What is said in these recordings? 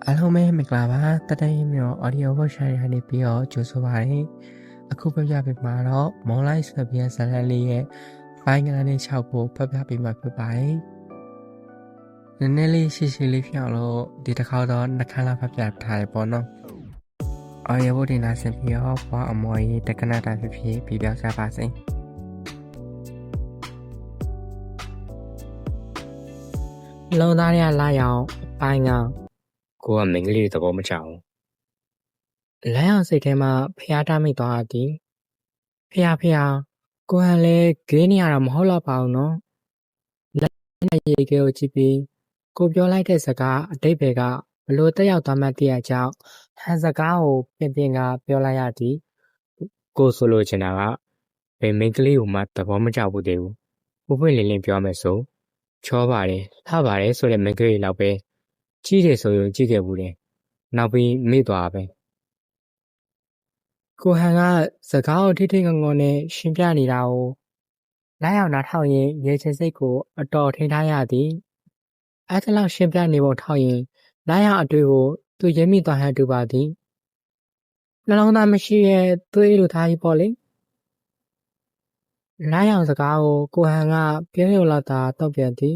အားလုံးပဲမင်္ဂလာပါတတရင်မျိုး audio workshop ရနေပြီးတော့ကြိုဆိုပါရစေအခုပြပြပေးမှာတော့ Moonlight ဆိုတဲ့ဇာတ်လမ်းလေးရဲ့ပိုင်းကလေး6ကိုဖတ်ပြပေးမှာဖြစ်ပါတယ်နည်းနည်းလေးရှည်ရှည်လေးဖြစ်အောင်လို့ဒီတစ်ခါတော့နှစ်ခါလောက်ဖတ်ပြထားရပေါ့နော် audio ဘုတင်လာဆင်ပြီးတော့ဘွားအမော်ရေးတက္ကနာတာဖြစ်ဖြစ်ပြပြကြပါစေလုံးသားရလာရောက်ပိုင်းကကိုကမိန်းကလေးသဘောမချအောင်လမ်းအောင်စိတ်ထဲမှာဖျားထားမိသွားသည်ဖျားကိုဟန်လဲဂေးနေရတာမဟုတ်တော့ပါဘူးနော်လက်နဲ့ရေကဲကိုကြည့်ပြီးကိုပြောလိုက်တဲ့စကားအတိတ်ဘယ်ကဘလို့တက်ရောက်သွားမှတည်းအကြောင်းဟန်စကားကိုပြင်ကပြောလိုက်ရသည်ကိုဆိုလိုချင်တာကဘယ်မိန်းကလေးကိုမှသဘောမကျဘူးသေးဘူးပွင့်လင်းလင်းပြောမယ်ဆိုချောပါတယ်လှပါတယ်ဆိုတဲ့မိန်းကလေးလောက်ပဲကြီးတယ်ဆိုရင်ကြီးခဲ့ဘူးတယ်နောက်ပြီးမေ့သွားပဲကိုဟန်ကစကားကိုထိထိငငုံနဲ့ရှင်းပြနေတာကိုလိုက်အောင်နားထောင်ရင်ရေချင်စိတ်ကိုအတော်ထိထားရသည်အဲ့ဒါလောက်ရှင်းပြနေပုံထောက်ရင်လိုက်အောင်အတွေ့ကိုသူရင်းမိသွားဟန်တူပါသည်နှလုံးသားမရှိရဲ့သွေးလိုသားကြီးပေါ့လေလိုက်အောင်စကားကိုကိုဟန်ကပြောရုံလောက်သာတောက်ပြန်သည်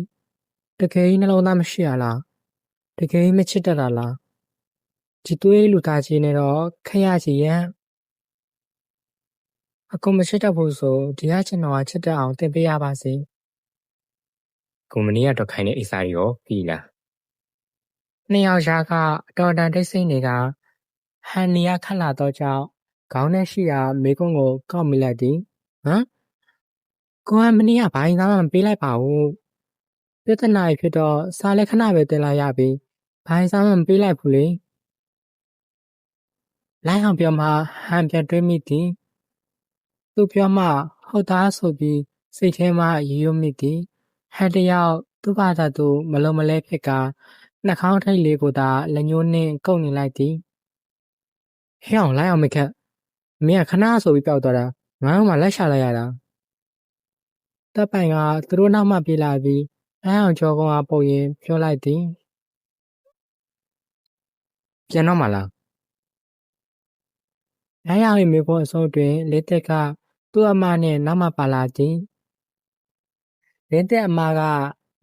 တကယ်နှလုံးသားမရှိရလားတကယ်မချစ်တတ်တာလားဒီသွေးလူသားကြီးနဲ့တော့ခရချီရန်အကုန်မချစ်တတ်ဘူးဆိုဒီကချင်တော်ကချစ်တတ်အောင်သင်ပေးရပါစေကွန်မနီကတော့ခိုင်းတဲ့အိစာရောပြီလားနှစ်ယောက်ရှားကအတော်တန်တိတ်ဆိတ်နေကဟန်နီယာခက်လာတော့ကြောင့်ခေါင်းထဲရှိရာမေကွန်းကိုကောက်မိလိုက်သည်ဟမ်ကိုကမနီးကဘာရင်သားမှမပေးလိုက်ပါဘူးပြဿနာဖြစ်တော့စားလက်ခဏပဲတင်လာရပြီဘာရင်သားမှမပေးလိုက်ဘူးလေလိုက်အောင်ပြောမှဟန်ပြန်တွေးမိသည်သူပြောမှဟုတ်သားဆိုပြီးစိတ်ထဲမှရေရွမိသည်ဟန်တယောက်သူ့ဘာသာသူမလုံးမလဲဖြစ်ကနှာခေါင်းထိတ်လေးကိုသာလက်ညှိုးနှင့်ကုပ်နေလိုက်သည်ဟဲ့အောင်လိုက်အောင်မခက်မင်းကခဏဆိုပြီးပျောက်သွားတာငါ့မှာလက်ရှာလိုက်ရတာတပ်ပိုင်ကသူတို့နောက်မှပြေးလာပြီးလိုက်အောင်ကြောကုန်းအားပုတ်ရင်ပြောလိုက်သည်ပြန်တော့မလားလိုက်အောင်ရဲ့မိဖို့အစိုးတွင်လေးသက်ကသူ့အမနှင့်နောက်မှပါလာသည်လေးသက်အမက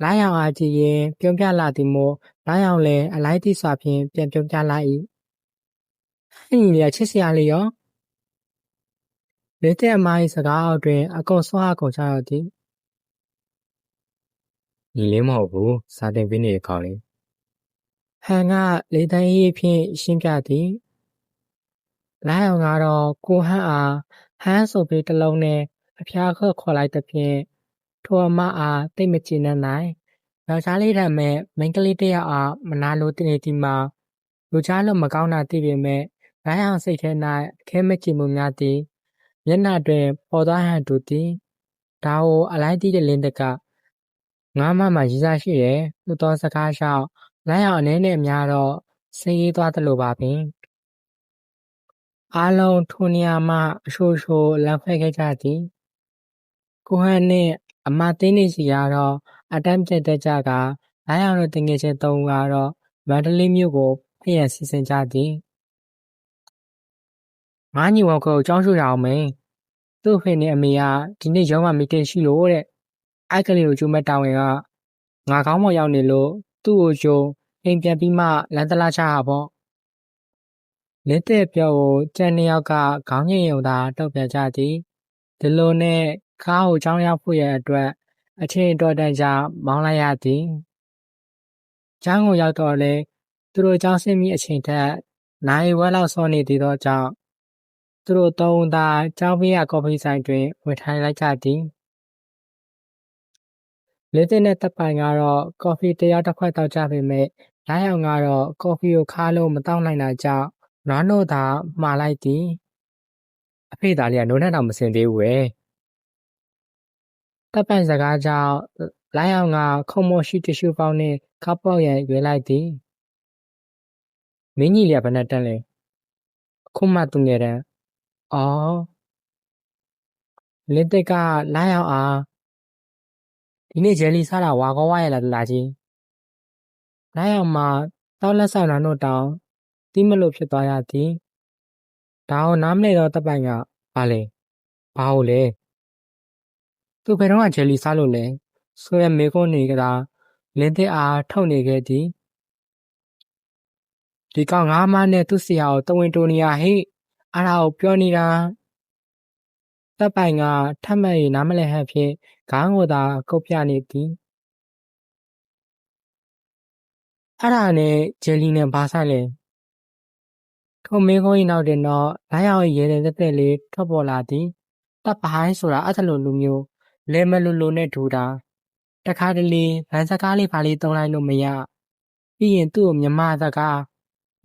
လိုက်အောင်အားကြည့်ရင်ပြုံးပြလာသည်မို့လိုက်အောင်လည်းအလိုက်တိစွာဖြင့်ပြန်ပြုံးပြလိုက်၏ဟင်းကြီးချစ်စရာလေးရောလေးသက်အမ၏စကားအောက်တွင်အကုန်ဆွားကုန်ကြရသည်ညီလေးမဟုတ်ဘူးစာတင်ပေးနေတဲ့ခေါင်းလေးဟန်ကလေးတန်းရေးဖြင့်ရှင်းပြသည်လိုက်အောင်ကတော့ကိုဟန်းအားဟန်းဆိုပြီးတစ်လုံးနဲ့အဖျားခေါ်လိုက်တဲ့ဖြင့်ထိုအမအားတိတ်မကြည်နဲ့နိုင်ယောက်ျားလေးထံမဲ့မိန်းကလေးတစ်ယောက်အားမနာလိုတင်နေသည်မှာလူကြားလို့မကောင်းတာသိပေမဲ့လိုက်အောင်စိတ်ထဲ၌အခဲမကြည်မှုများသည်မျက်နှာတွင်ပေါ်သွားဟန်တူသည်ဒါကိုအလိုက်တီးတဲ့လင်းတက်ကငါမှရည်စားရှိတယ်သူတော်စကားလျှောက်လိုက်အောင်အနေနဲ့များတော့စိတ်ရေးသွားသလိုပါပင်အားလုံးထိုနေရာမှအရှိုးလမ်းခွဲခဲ့ကြသည်ကိုဟန်နှင့်အမသိန်းနေစီကတော့အတန်းပြတ်တက်ကြကလိုက်အောင်တို့တငယ်ချင်းသုံးဦးကတော့မန္တလေးမြို့ကိုဖျက်စီစဉ်ကြသည်ငါညီဝကိုအကြောင်းရှုရအောင်မင်းသူ့ဖေနဲ့အမေကဒီနေ့ရုံးမှာမီတင်ရှိလို့တဲ့အိုက်ကလေးကိုကျိုးမဲ့တောင်းဝင်ကငါကောင်းမော်ရောက်နေလို့သူ့ကိုကျိုးအိမ်ပြန်ပြီးမှလမ်းတလားချတာပေါ့လင်းတဲ့ပြောကိုကျန်နှစ်ယောက်ကခေါင်းငိမ်ရုံသာတုတ်ပြန်ကြသည်ဒီလိုနဲ့ကားကိုကြောင်းရောက်ဖို့ရအတွက်အချိန်တော်တန်ကြာမောင်းလိုက်ရသည်ကျောင်းကိုရောက်တော့လေသူတို့ကျောင်းဆင်းပြီးအချိန်ထက်နိုင်ဝက်လောက်စောနေသေးသောကြောင့်သူတို့သုံးသာကျောင်းဘေးကကော်ဖီဆိုင်တွင်ဝင်ထိုင်လိုက်ကြသည်လင်းတဲ့နဲ့တပ်ပိုင်ကတော့ကော်ဖီတစ်ယောက်တစ်ခွက်တောက်ကြပေမဲ့လိုက်အောင်ကတော့ကော်ဖီကိုခါလို့မတောက်နိုင်တာကြောင့်နွားနို့သာမှားလိုက်သည်အဖေသားလေးကနိုးနှံတော့မစင်သေးဘူးပဲတပ်ပိုင်စကားကြောင့်လိုက်အောင်ကခုံမော်ရှိတ िश ူပေါင်းနှင့်ကောက်ပေါက်ရန်ရွေးလိုက်သည်မင်းကြီးလေးကဘယ်နဲ့တက်လဲအခုမှသူငယ်တန်းအော်လင်းတက်ကလိုက်အောင်အားဒီနေ့ဂျယ်လီစားတာဝါကောဝါရလာကြီးလိုက်အောင်မှာ တောက်လက်ဆောင်တော်တို့တောင်တီးမလို့ဖြစ်သွားရသည်ဒါကိုနားမလဲတော့တပ်ပိုင်ကဘာလဲဘာဟုတ်လဲသူဘယ်တော့မှဂျယ်လီစားလို့လဲဆိုရမေခွန်းနေကတာလင်းတဲ့အားထုတ်နေခဲ့သည်ဒီကောင်ငါမနဲ့သူ့ဆရာကိုတဝင်းတိုနေရဟိအားလာကိုပြောနေတာတပ်ပိုင်ကထပ်မံ၍နားမလဲဟန်ဖြင့်ခေါင်းကိုသာကုတ်ပြနေသည်အဲ့ဒါနဲ့ဂျယ်လီနဲ့ဘာဆိုင်လဲထိုမင်းကုန်း၏နောက်တွင်တော့လိုင်းအောင်ရဲတဲ့တက်တက်လေးထွက်ပေါ်လာသည်တပ်ပိုင်းဆိုတာအဲ့ဒါလိုလူမျိုးလဲမလူလူနဲ့ဒူတာတခါတလေဗန်စကားလေးပါလေးတုံးလိုက်လို့မရပြီးရင်သူ့ကိုမြမစကား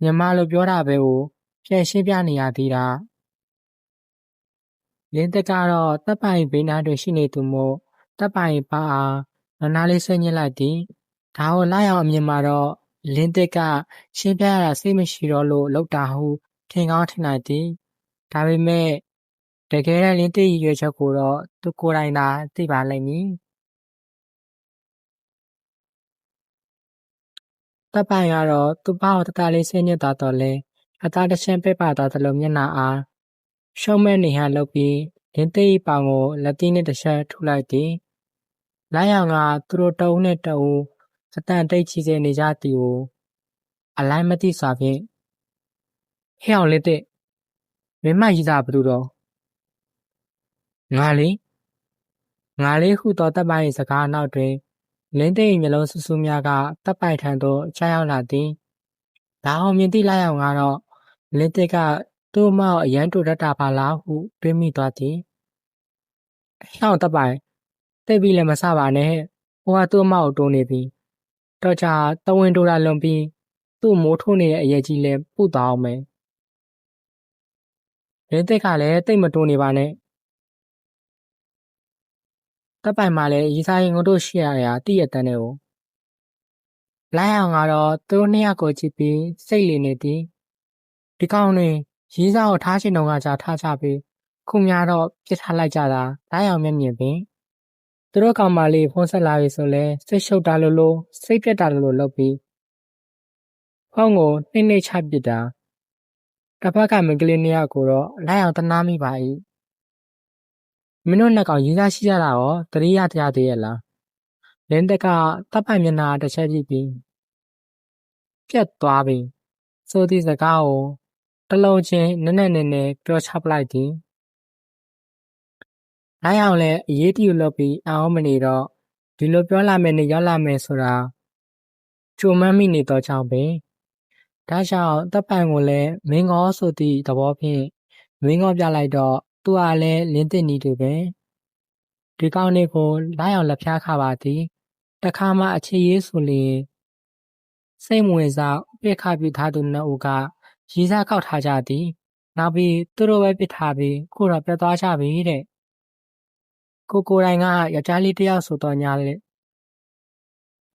မြမလို့ပြောတာပဲကိုပြန်ရှင်းပြနေရသေးတာလင်းတက်ကတော့တပ်ပိုင်ဘေးနားတွင်ရှိနေသူမို့တပ်ပိုင်ပါအားနားလေးဆွဲညစ်လိုက်သည်ဒါကိုလိုက်အောင်အမြင်မှာတော့လင်းတက်ကရှင်းပြရတာစိတ်မရှိတော့လို့လောက်တာဟုထင်ကောင်းထင်လိုက်သည်ဒါပေမဲ့တကယ်တမ်းလင်းတက်ရည်ရွယ်ချက်ကိုတော့သူကိုယ်တိုင်သာသိပါလိမ့်မည်တပ်ပိုင်ကတော့သူ့ဘာကိုတတလေးဆင်းညစ်သွားတော့လဲအသားတစ်ချမ်းပဲ့ပါသွားသလိုမျက်နှာအားရှုံးမဲ့နေဟန်လုပ်ပြီးလင်းတက်၏ပေါင်ကိုလက်သီးနဲ့တစ်ချက်ထုလိုက်သည်လိုက်အောင်ကသူတို့တအုပ်နဲ့တအုပ်အတန်တိတ်ချီစေနေကြသည်ကိုအလိုက်မသိစွာဖြင့်ဟဲ့အောင်လင်းတက်မင်းမကြီးသားဘသူတော့ငါလေးဟုသောတပ်ပိုင်၏စကားနောက်တွင်လင်းသိမ့်မျက်လုံးဆူဆူများကတပ်ပိုင်ထံသို့ချရောက်လာသည်ဒါအောင်မြင်သည့်လိုက်အောင်ကတော့လင်းသိကသူ့မောက်အရန်တူတတ်တာပါလားဟုတွေးမိသွားသည်ဟဲ့အောင်တပ်ပိုင်တိတ်ပြီးလည်းမဆပါနဲ့ဟိုကသူ့မောက်ကိုတိုးနေပြီတော့ကြတဝင်းတိုးတာလွန်ပြီးသူ့မိုးထိုးနေတဲ့အရက်ကြီးလည်းပုတ်သွားအောင်မယ်လင်းသိကလည်းတိတ်မတိုးနေပါနဲ့တပ်ပိုင်မှလည်းရီစားရင်ငုတ်တို့ရှိရတာတည့်ရတဲ့နဲ့ကိုလိုက်အောင်ကတော့သူတို့နှစ်ယောက်ကိုကြည့်ပြီးစိတ်လီနေသည်ဒီကောင်တွင်ရီစားကိုထားချင်တော့ကကြာထားကြပြီးခုများတော့ပြစ်ထားလိုက်ကြတာလိုက်အောင်မျက်မြင်ပင်သူတို့ကောင်မလေးဖုန်းဆက်လာပြီဆိုလဲစိတ်ရှုပ်တာလို့စိတ်ပြက်တာလို့လုပ်ပြီးဖုန်းကိုနှိမ့်ချပစ်တာတစ်ဖက်ကမိန်းကလေးနှစ်ယောက်ကိုတော့လိုက်အောင်တနာမိပါ၏မင်းတို့နှစ်ကောင်ရီစားရှိကြတာရောတတိယတရားသေးရဲ့လားလင်းတက်ကတပ်ပိုင်မျက်နှာတစ်ချက်ကြည့်ပြီးပြတ်သွားပြီဆိုသည့်စကားကိုတလုံးချင်းနက်နက်ပြောချပလိုက်သည်လိုက်အောင်လဲအရေးတယူလုပ်ပြီးအောင်မနေတော့ဒီလိုပြောလာမယ်နဲ့ရောက်လာမယ်ဆိုတာကြုံမှန်းမိနေတော့ကြောင့်ပင်ဒါကြောင့်တပ်ပိုင်ကိုလည်းမင်းကောဆိုသည့်သဘောဖြင့်မင်းကောပြလိုက်တော့သူကလည်းလင်းသိနေတူပဲဒီကောင်းလေးကိုလိုက်အောင်လက်ဖျားခါပါသည်တခါမှအခြေရေးဆိုလေစိတ်မဝင်စားပြစ်ခပြထားသူနှစ်ဦးကရီးစားခောက်ထားကြသည်နောက်ပြီးသူတို့ပဲပစ်ထားပြီးခုတော့ပြတ်သွားကြပြီတဲ့ကိုတိုင်ကယောက်ျားလေးတယောက်ဆိုတော့ညာလေ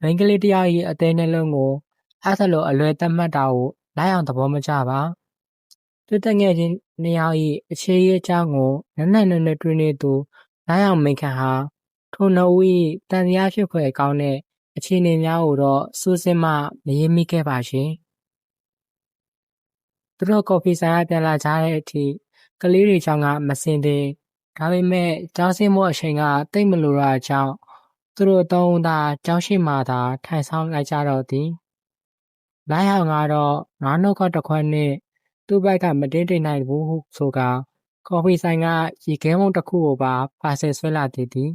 မိန်းကလေးတယောက်ရဲ့အသေးနှလုံးကိုအဲ့ဒါလိုအလွယ်တတ်မှတ်တာကိုလိုက်အောင်သဘောမကျပါသူတငယ်ချင်းနှစ်ယောက်၏အခြေရေးအကြောင်းကိုနက်နက်တွင်နေသူလိုက်အောင်မိန်ခန့်ဟာထိုနှစ်ဦး၏တန်တရားဖြစ်ဖွယ်ကောင်းတဲ့အခြေအနေများကိုတော့စူးစမ်းမှမရေးမိခဲ့ပါရှင်သူတို့ကော်ဖီဆိုင်ကပြန်လာကြတဲ့အထိကလေးတွေကြောင့်ကမစင်သေးဒါပေမဲ့ကျောင်းဆင်းဖို့အချိန်ကတိတ်မလိုတာကြောင့်သူတို့သုံးဦးသာကျောင်းရှိမှသာထိုင်ဆောင်လိုက်ကြတော့သည်လိုက်အောင်ကတော့ငါးနှုတ်ခတစ်ခွက်နဲ့သူ့ဘက်ကမတင်းတိမ်နိုင်ဘူးဟုဆိုကကော်ဖီဆိုင်ကရေခဲမုံတစ်ခုကိုပါပါဆယ်ဆွဲလာသည်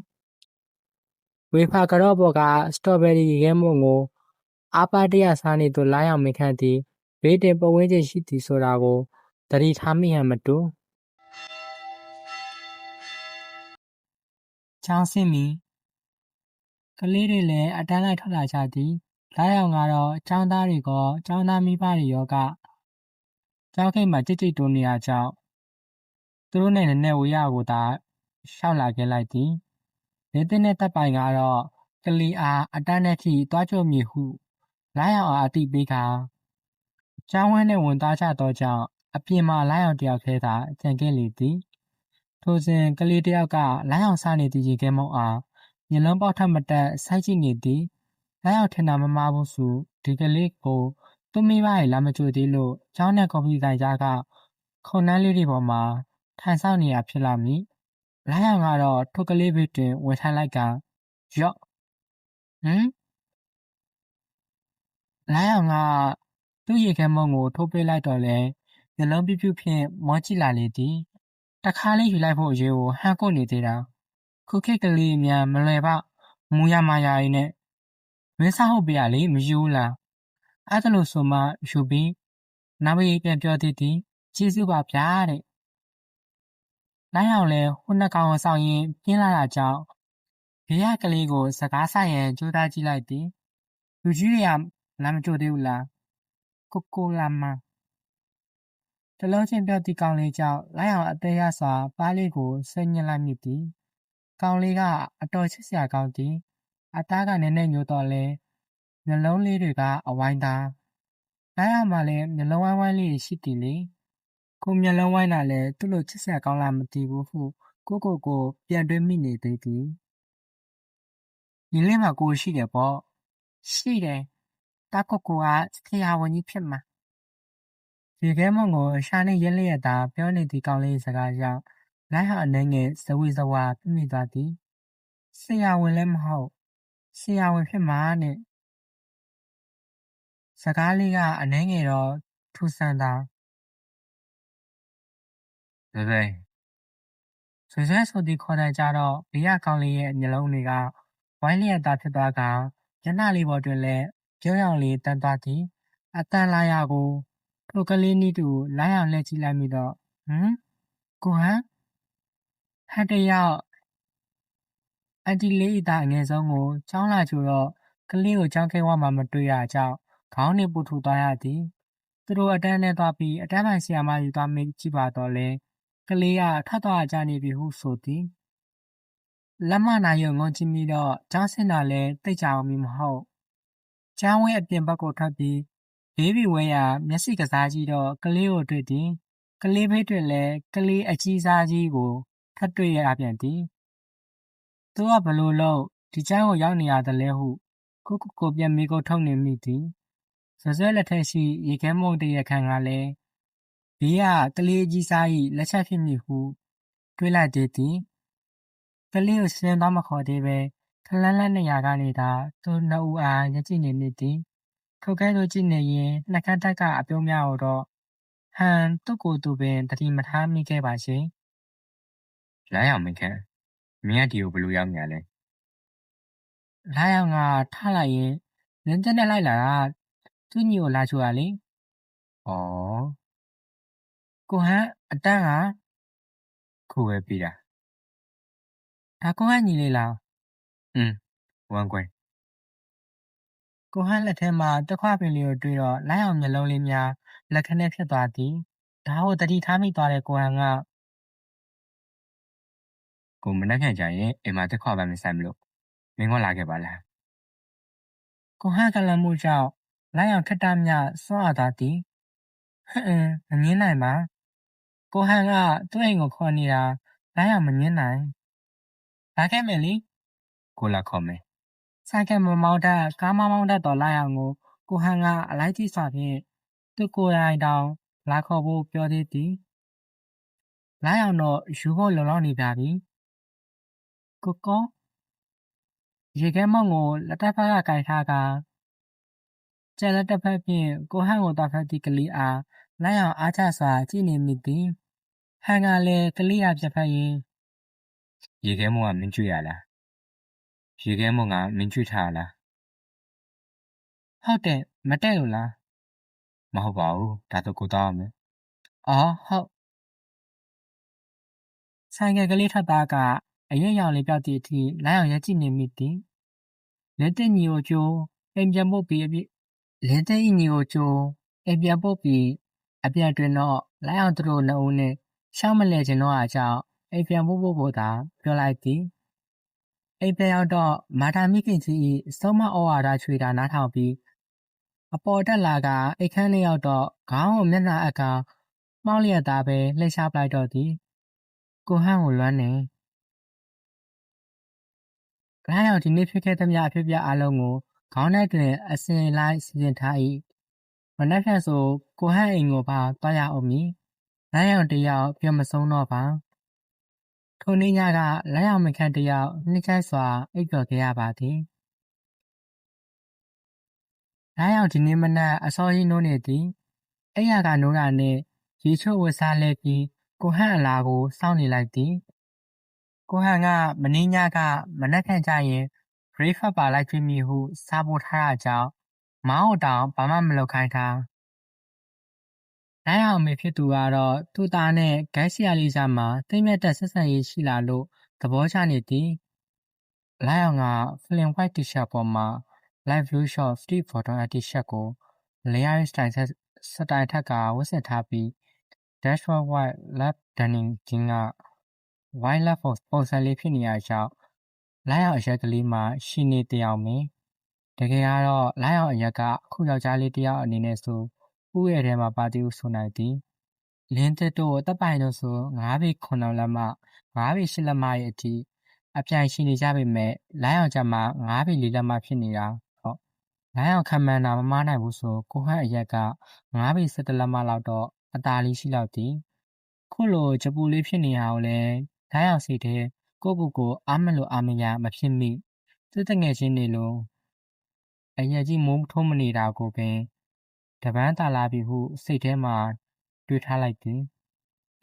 ဝေဖာကတော့ဘော်ကစတော်ဘယ်ရီရေခဲမုံကိုအားပါတရစားနေသူလိုက်အောင်မခန့်သည်ဘေးတင်ပဝင်းကျင်ရှိသည်ဆိုတာကိုသတိထားမိဟန်မတူချောင်းစင်းမီကလေးတွေလည်းအတန်းလိုက်ထွက်လာကြသည်လိုက်အောင်ကတော့ចောင်းသားတွေကចောင်းသားမိဘတွေရောကကျောင်းခိတ်မှာကြိတ်တိုးနေရကြောင်းသူတို့နဲ့နည်းနည်းဝေးရကိုသာရှောက်လာခဲ့လိုက်သည်နေတဲ့နဲ့တပ်ပိုင်ကတော့ကလေးအားအတန်းနဲ့ထိတွားကြုံမည်ဟုလိုက်အောင်အားအတိပေးကကျောင်းဝန်းနဲ့ဝင်သွားကြသောကြောင့်အပြင်မှာလိုက်အောင်တယောက်ခဲသာကြံခဲ့လေသည်ထိုစဉ်ကလေးတယောက်ကလိုက်အောင်စားနေသည့်ရေခဲမုံအားမျက်လုံးပေါက်ထမတက်ဆိုက်ကြည့်နေသည်လိုက်အောင်ထင်တာမမှားဘူးစုဒီကလေးကိုသူ သူမိဘရဲ့လာမကြိုသေးလို့ကျောင်းနဲ့ကော်ဖီဆိုင်ကြားကခုံနှန်းလေးတွေပေါ်မှာထိုင်ဆောင်နေရဖြစ်လာမည်။လိုင်းအောင်ကတော့ထိုကလေးဘေးတွင်ဝင်ထိုင်လိုက်ကရော့ဟမ်လိုင်းအောင်ကသူ့ရေခဲမုံကိုထိုးပေးလိုက်တော့လဲမျက်လုံးပြူးပြူးဖြင့်မောကြည့်လာလေသည်။တခါလေးယူလိုက်ဖို့အရေးကိုဟန်ကိုနေသေးတာခုခေတ်ကလေးအမြန်မလွယ်ပါမူရမာယာရီနဲ့မင်းစားဟုတ်ပြရလေမယူလားအဲ့ဒါလို့ဆိုမှယူပြီးနောက်ပြီးပြန်ပြောသေးသည်ကျေးဇူးပါဗျာတဲ့လိုင်းအောင်လဲဟိုနှစ်ကောင်ဆောင်ရင်ပြင်းလာတာကြောင့်ဘေးရကလေးကိုစကားဆရန်ကြိုးစားကြည့်လိုက်သည်လူကြီးတွေကလာမကြိုသေးဘူးလားကိုလာမတလုံးချင်းပြောသည့်ကောင်လေးကြောင့်လိုင်းအောင်အသေးရစွာပါးလေးကိုဆွဲညှစ်လိုက်မိသည်ကောင်လေးကအတော်ချစ်စရာကောင်းသည်အသားကနည်းနည်းညိုတော့လဲမျက်လုံးလေးတွေကအဝိုင်းသားလိုင်းအောင်မှလည်းမျက်လုံးဝိုင်းဝိုင်းလေးရှိသည်လေကိုမျက်လုံးဝိုင်းတာလဲသူ့လိုချစ်စရာကောင်းလားမသိဘူးဟုကိုပြန်တွေးမိနေသေးသည်ညီလေးမှာကိုရှိတယ်ပေါ့ရှိတယ်တာကိုကဆရာဝန်ကြီးဖြစ်မှာရေခဲမုံကိုရှာနေရက်လျက်သာပြောနေသည့်ကောင်းလေးစကားကြောင့်လိုင်းဟာအနေငယ်ဇဝေဇဝါပြမိသွားသည်ဆရာဝန်လည်းမဟုတ်ဆရာဝန်ဖြစ်မှာနဲ့စကားလေးကအနှဲငယ်တော့ထူဆန်းသာဘယ်ဆွေဆိုသည့်ခေါ်တဲ့ကြတော့ဘေးရကောင်းလေးရဲ့မျက်လုံးတွေကဝိုင်းလျက်သားဖြစ်သွားကမျက်နှာလေးပေါ်တွင်လည်းပြုံးရောင်လေးတန်းသွားသည်အတန်လာရကိုထိုကလေးနီးတူလိုင်းအောင်လှည့်ကြည့်လိုက်မိတော့ကိုဟန်ဟန်တယောက်အန်တီလေးဤသားအငယ်ဆုံးကိုကျောင်းလာကြတော့ကလေးကိုကျောင်းခဲဝါမှမတွေ့ရကြောင်းခေါင်းနှင့်ပူထူသွားရသည်သူတို့အတန်းနဲ့သွားပြီးအတန်းပိုင်ဆရာမယူသွားမိကြည့်ပါတော့လေကလေးကထပ်သွားကြနေပြီဟုဆိုသည်လက်မနာရုံငုံကြည့်မိတော့ကျောင်းဆင်းတာလဲတိတ်ကြအောင်မီမဟုတ်ကျောင်းဝဲအပြင်ဘက်ကိုထွက်ပြီးဘေးဘီဝဲရမျက်စိကစားကြည့်တော့ကလေးကိုတွေ့သည်ကလေးဖေးတွင်လဲကလေးအကြီးစားကြီးကိုထပ်တွေ့ရပြန်သည်သူကဘလို့လို့ဒီကျောင်းကိုရောက်နေရတယ်လဲဟုကိုပြန်မိကိုထုတ်နေမိသည်ဆွဲလက်ထက်ရှိရေခဲမုံတရခန့်ကလည်းဘေးကကလေးကြီးစား၏လက်ချက်ဖြစ်မိဟုတွေးလိုက်သေးသည်ကလေးကိုစင်းတော့မခေါ်သေးပဲခလန်းလန်းနေရာကနေသာသူနှစ်ဦးအားရကြည့်နေမိသည်ထိုကဲ့သို့ကြည့်နေရင်နှကန်းတက်ကအပြုံးများတော့ဟန်သူ့ကိုယ်သူပင်တတိမထားမိခဲ့ပါရှင်လိုင်းအောင်မခန့်မင်းကဒီကိုဘလို့ရောက်နေရလဲလိုင်းအောင်ကထားလိုက်ရင်လင်းတဲ့နဲ့လိုက်လာတာသူ့ညီကိုလာချိုရလေဩကိုဟန်အတန်းကခုပဲပြီးတာဒါကိုဟန်ညီလေးလားဝမ်းကွယ်ကိုဟန်လက်ထဲမှာတခွပင်လေးကိုတွေ့တော့လိုင်းအောင်မျက်လုံးလေးများလက်ခနဲ့ဖြစ်သွားသည်ဒါကိုတတိထားမိသွားတဲ့ကိုဟန်ကကိုမနှက်ဖြန်ကြရင်အိမ်မှာတက်ခွပန်းမဆိုင်မလို့မင်းကလာခဲ့ပါလားကိုဟန်ကလမ်းမှုကြောင့်လိုင်းအောင်ခက်တမြစွန့်အားသွားသည်မငင်းနိုင်ပါကိုဟန်ကသူ့အိမ်ကိုခေါ်နေတာလိုင်းအောင်မငင်းနိုင်လာခဲ့မယ်လေကိုလာခေါ်မယ်ဆိုင်ကမမောင်းတတ်ကားမောင်းတတ်တော်လိုက်အောင်ကိုဟန်ကအလိုက်တိစွာဖြင့်သူ့ကိုယ်တိုင်တောင်လာခေါ်ဖို့ပြောသေးသည်လိုက်အောင်တော့ယူဖို့လုံလောက်နေကြပြီကိုရေခဲမုံကိုလက်တက်ဖက်ကကင်ထားကကျန်လက်တစ်ဖက်ဖြင့်ကိုဟန်ကိုတောက်ဖက်သည့်ကလေးအားလိုက်အောင်အားချစွာကြည့်နေမိသည်ဟန်ကလည်းကလေးအားပြတ်ဖက်ရင်ရေခဲမုံကမင်းကျွေးရလားရေခဲမုံကမင်းကျွေးထားလားဟုတ်တယ်မတက်လို့လားမဟုတ်ပါဘူးဒါတော့ကိုတောင်းရမယ်ဟုတ်ဆိုင်ကယ်ကလေးထပ်သားကအရွက်ရောင်လေးပြောက်သည့်အထိလိုက်အောင်ရက်ကြည့်နေမိသည်လက်တက်ညီကိုကျိုးအိမ်ပြန်ပို့ပြီးလက်တက်ညီကိုကျိုးအိမ်ပြန်ပို့ပြီးအပြန်တွင်တော့လိုက်အောင်သူတို့နှစ်ဦးနဲ့ရှောင်းမလဲခြင်းတော့အကြောင်းအိမ်ပြန်ဖို့သာပြောလိုက်သည်အိမ်ပြန်ရောက်တော့မာတာမိခင်ကြီး၏စုံမဩဝါဒချွေတာနားထောင်ပြီးအပေါ်တက်လာကအိတ်ခမ်းလေးရောက်တော့ခေါင်းကိုမျက်နှာအကောင်မှောက်လျက်သားပဲလှည့်ရှားပလိုက်တော့သည်ကိုဟန်ကိုလွမ်းနေလိုက်အောင်ဒီနေ့ဖြစ်ခဲ့သမျှအဖြစ်အပျက်အလုံးကိုခေါင်းထဲတွင်အစဉ်လိုက်စီစဉ်ထား၏ မနက်ဖြန်ဆိုကိုဟန့်အိမ်ကိုပါသွားရအောင်မည်လိုက်အောင်တယောက်ပြောမဆုံးတော့ပါထိုနေ့ညကလိုက်အောင်မခန့်တယောက်နှစ်ချိုက်စွာအိပ်ပျော်ခဲ့ရပါသည်လိုက်အောင်ဒီနေ့မနက်အစောကြီးနိုးနေသည်အိယာကနိုးတာနှင့်ရေချို့ဝတ်စားလဲပြီးကိုဟန့်အလားကိုစောင့်နေလိုက်သည်ကိုဟန့်ကမနေ့ညကမနက်ဖြန်ကျရင်ရိဖတ်ပါလိုက်ဖြစ်မည်ဟုစာပို့ထားတာကြောင့်မောင်းတောင်ဘာမှမလုပ်ခိုင်းထားလိုက်အောင်အမေဖြစ်သူကတော့သူ့သားနဲ့ဂိုက်ဆရာလေးကြားမှာတိတ်မြတ်တဲ့ဆက်ဆံရေးရှိလာလို့သဘောကျနေသည်လိုက်အောင်က Flynn White T-shirt ပေါ်မှာ Light Blue Short Steve Bottom T-shirt ကို Layer Style စတိုင်ထက်ကဝတ်ဆင်ထားပြီး Dashboard White Lab Denim Jean က White Lab ပုံစံလေးဖြစ်နေရကြောင်းလိုက်အောင်အရက်ကလေးမှာရှိနေတယောက်မင်းတကယ်ကတော့လိုက်အောင်အရက်ကအခုယောက်ျားလေးတယောက်အနေနဲ့ဆိုဥရဲ့ထဲမှာပါတီဟုဆိုနိုင်သည်လင်းသစ်တို့တပ်ပိုင်တို့ဆို9ပေ9လက်မှ9ပေ10လက်မှရဲ့အထိအပြိုင်ရှိနေကြပေမဲ့လိုင်းအောင်ကြမှာ9ပေ4လက်မှဖြစ်နေတာဟုတ်လိုင်းအောင်ခံမှန်းတာမမားနိုင်ဘူးဆိုကိုဟန့်အရက်က9ပေ17လက်မှလောက်တော့အသာလေးရှိလောက်သည်ခုလိုဂျပူလေးဖြစ်နေရအောင်လဲလိုင်းအောင်စီတဲ့ကိုကိုအားမလို့အားမရမဖြစ်မိသူတငယ်ချင်းနေလို့အရက်ကြီးမိုးထုံးမနေတာကိုပင်တပန်းတာလာပြီဟုစိတ်ထဲမှာတွေးထားလိုက်သည်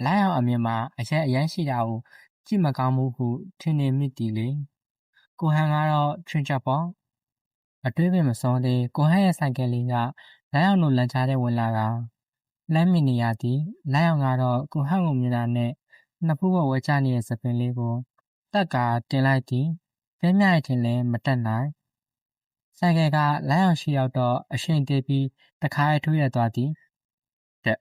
လိုက်အောင်အမြင်မှာအရက်အရန်ရှိတာကိုကြည့်မကောင်းဘူးဟုထင်နေမိသည်လေကိုဟန်ကတော့ချွင်ချက်ပေါ့အတွေးပင်မစောသေးကိုဟန်ရဲ့ဆိုင်ကယ်လေးကလိုက်အောင်တို့လမ်းကြားထဲဝင်လာတာလမ်းမြင်နေရသည်လိုက်အောင်ကတော့ကိုဟန်ကိုမြင်တာနဲ့နှစ်ဖူးပေါ်ဝဲချနေတဲ့စပင်လေးကိုတက်ကတင်လိုက်သည်ပြင်းပြရထင်လဲမတက်နိုင်ဆိုင်ကယ်ကလိုက်အောင်ရှိရောက်တော့အရှင်သေးပြီးတခါရဲထိုးရသွားသည်တက်